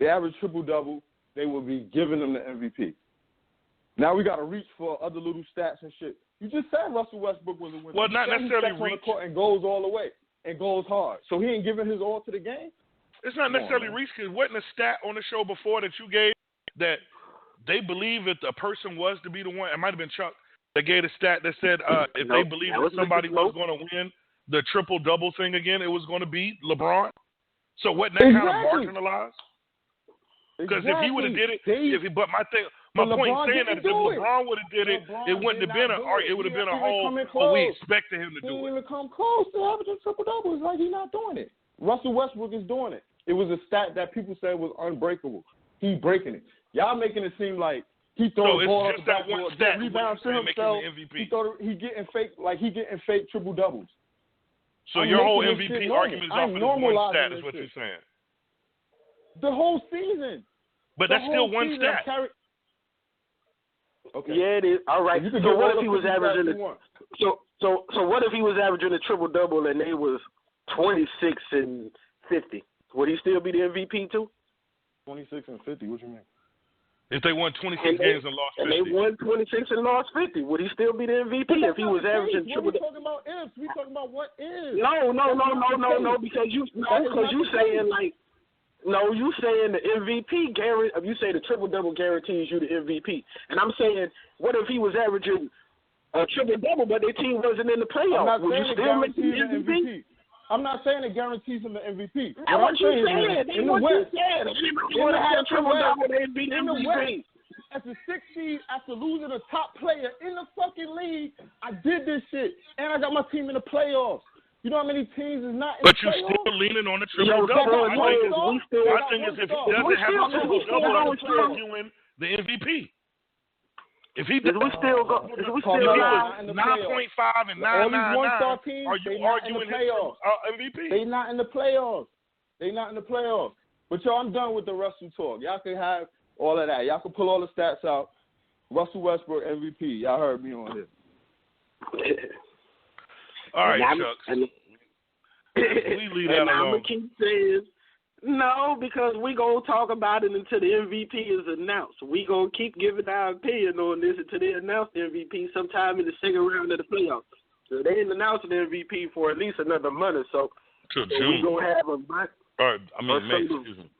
they average triple-double, they would be giving them the MVP. Now we got to reach for other little stats and shit. You just said Russell Westbrook was a winner. Well, not necessarily reach. And goes all the way and goes hard. So he ain't giving his all to the game? It's not necessarily reach because wasn't a stat on the show before that you gave that they believe if a person was to be the one, it might have been Chuck, that gave a stat that said if they believe that somebody was going to win the triple-double thing again, it was going to be LeBron. So wasn't that kind of marginalized? Because if he would have did it, my point in saying that if LeBron would have did it, it wouldn't have been it would have been a whole. But we expected him to do it. He didn't even come close to averaging triple double. It's like he's not doing it. Russell Westbrook is doing it. It was a stat that people said was unbreakable. He's breaking it. Y'all making it seem like he throws the ball up the backboard, rebounds to himself. He getting fake triple doubles. So your whole MVP argument is off of this one stat, is what you're saying. The whole season. But that's still one stat. Okay. Yeah, it is. All right. So what if he was averaging so what if he was averaging a triple double and they was 26 and 50? Would he still be the MVP too? 26 and 50. What you mean? If they won 26 games and lost 50. And they won 26 and lost 50. Would he still be the MVP if he was averaging triple double? We talking about ifs. We talking about what is. No. Because you saying like. No, you saying the MVP you say the triple-double guarantees you the MVP. And I'm saying, what if he was averaging a triple-double, but their team wasn't in the playoffs? Would you still make the MVP? I'm not saying it guarantees him the MVP. That's what you said. In the West. You would have had a triple-double, they'd be the MVP. As a 6 seed, after losing a top player in the fucking league, I did this shit. And I got my team in the playoffs. You know how many teams is not in the playoffs? But you're still leaning on the triple-double. My thing is, if he doesn't have a triple-double, I'm still arguing the MVP. If he does, we still 9.5 and 9.99, are you arguing MVP? They not in the playoffs. But y'all, I'm done with the Russell talk. Y'all can have all of that. Y'all can pull all the stats out. Russell Westbrook MVP. Y'all heard me on this. All right, Chuck. We leave that alone. I'm going to keep saying no, because we going to talk about it until the MVP is announced. We going to keep giving our opinion on this until they announce the MVP sometime in the second round of the playoffs. So they ain't announcing the MVP for at least another month or so. Till June. We going to have a month. May, excuse me.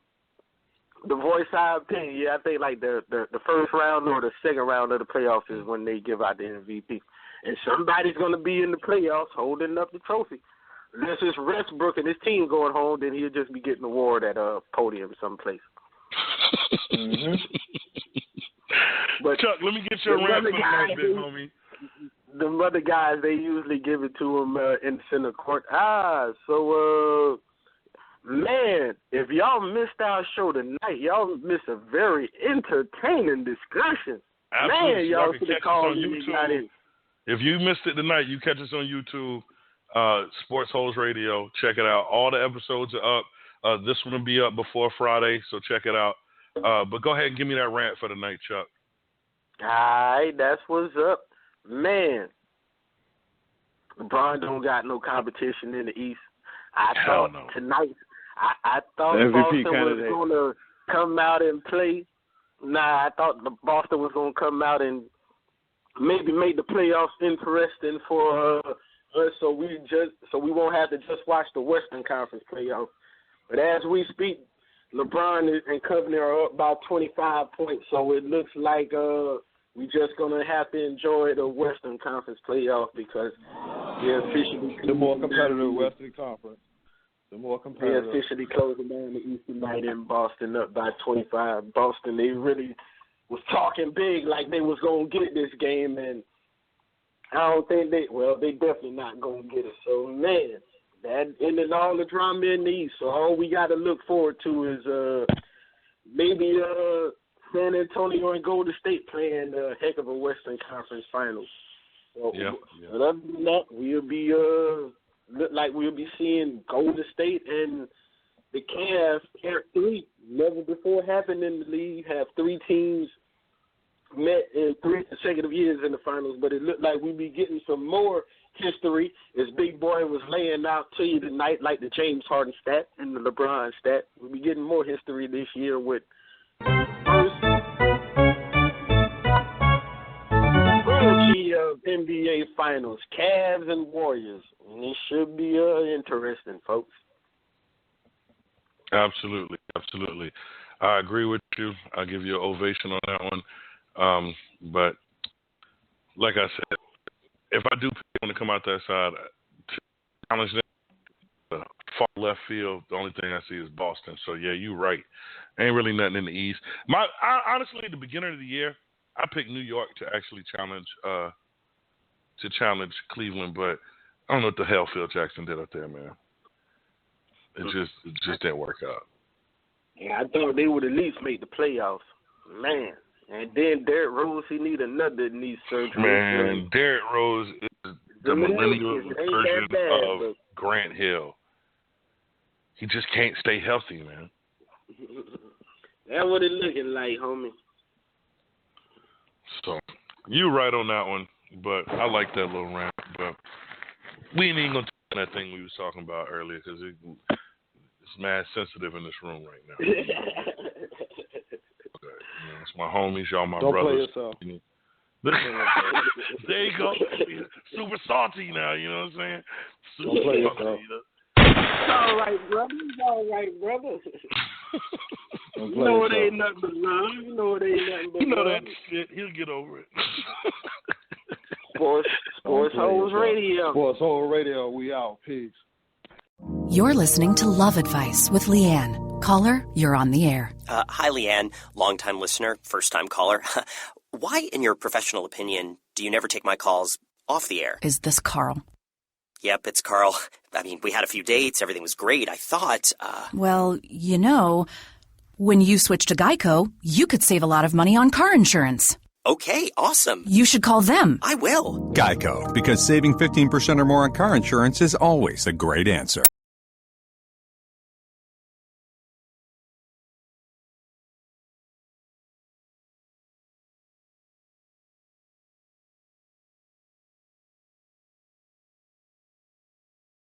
The voice our opinion, yeah, I think like the first round or the second round of the playoffs is when they give out the MVP. And somebody's going to be in the playoffs holding up the trophy. Unless it's Westbrook and his team going home, then he'll just be getting an award at a podium someplace. But Chuck, let me get your rant for the night, big homie. The other guys, they usually give it to them in the center court. Man, if y'all missed our show tonight, y'all missed a very entertaining discussion. Absolutely. Man, y'all should have called me. If you missed it tonight, you catch us on YouTube, Sportholes Radio. Check it out. All the episodes are up. This one will be up before Friday, so check it out. But go ahead and give me that rant for the night, Chuck. All right, that's what's up. Man, LeBron don't got no competition in the East. I thought Boston was going to come out and play. I thought Boston was going to come out and maybe make the playoffs interesting for us, so we won't have to just watch the Western Conference playoffs. But as we speak, LeBron and company are up by 25 points, so it looks like we just gonna have to enjoy the Western Conference playoff because they're officially the more competitive Western Conference. They're officially closing down the East tonight in Boston, up by 25. Boston, they really was talking big like they was gonna get this game, and I don't think they definitely not gonna get it. So man, that ended all the drama in the East. So all we got to look forward to is maybe San Antonio and Golden State playing a heck of a Western Conference Finals. So, but other than that, we'll be look like we'll be seeing Golden State and the Cavs pair 3. Never before happened in the league. Have 3 teams met in 3 consecutive years in the finals, but it looked like we'd be getting some more history, as Big Boy was laying out to you tonight, like the James Harden stat and the LeBron stat. We'll be getting more history this year with first trilogy of NBA Finals, Cavs and Warriors. And it should be interesting, folks. Absolutely. I agree with you. I'll give you an ovation on that one. But like I said, if I do want to come out that side, to challenge them, far left field, the only thing I see is Boston. So, yeah, you're right. Ain't really nothing in the East. Honestly, at the beginning of the year, I picked New York to actually challenge Cleveland, but I don't know what the hell Phil Jackson did up there, man. It just didn't work out. Yeah, I thought they would at least make the playoffs. Man. And then Derrick Rose, he need another knee surgery. Man, Derrick Rose is the millennial version of Grant Hill. He just can't stay healthy, man. That's what it looking like, homie. So, you're right on that one, but I like that little rant. But we ain't even going to talk about that thing we was talking about earlier because it's mad sensitive in this room right now. It's my homies, y'all my Don't brothers. Play yourself. There you go. Super salty now, you know what I'm saying? Super Don't play salty, yourself. All right, brother. You know it ain't nothing but love. You know it ain't nothing but love. You know that shit. He'll get over it. Sportholes Radio. Sportholes Radio, we out. Peace. You're listening to Love Advice with Leanne. Caller, you're on the air. Hi, Leanne. Longtime listener, first-time caller. Why, in your professional opinion, do you never take my calls off the air? Is this Carl? Yep, it's Carl. I mean, we had a few dates. Everything was great. I thought, Well, you know, when you switch to Geico, you could save a lot of money on car insurance. Okay, awesome. You should call them. I will. Geico, because saving 15% or more on car insurance is always a great answer.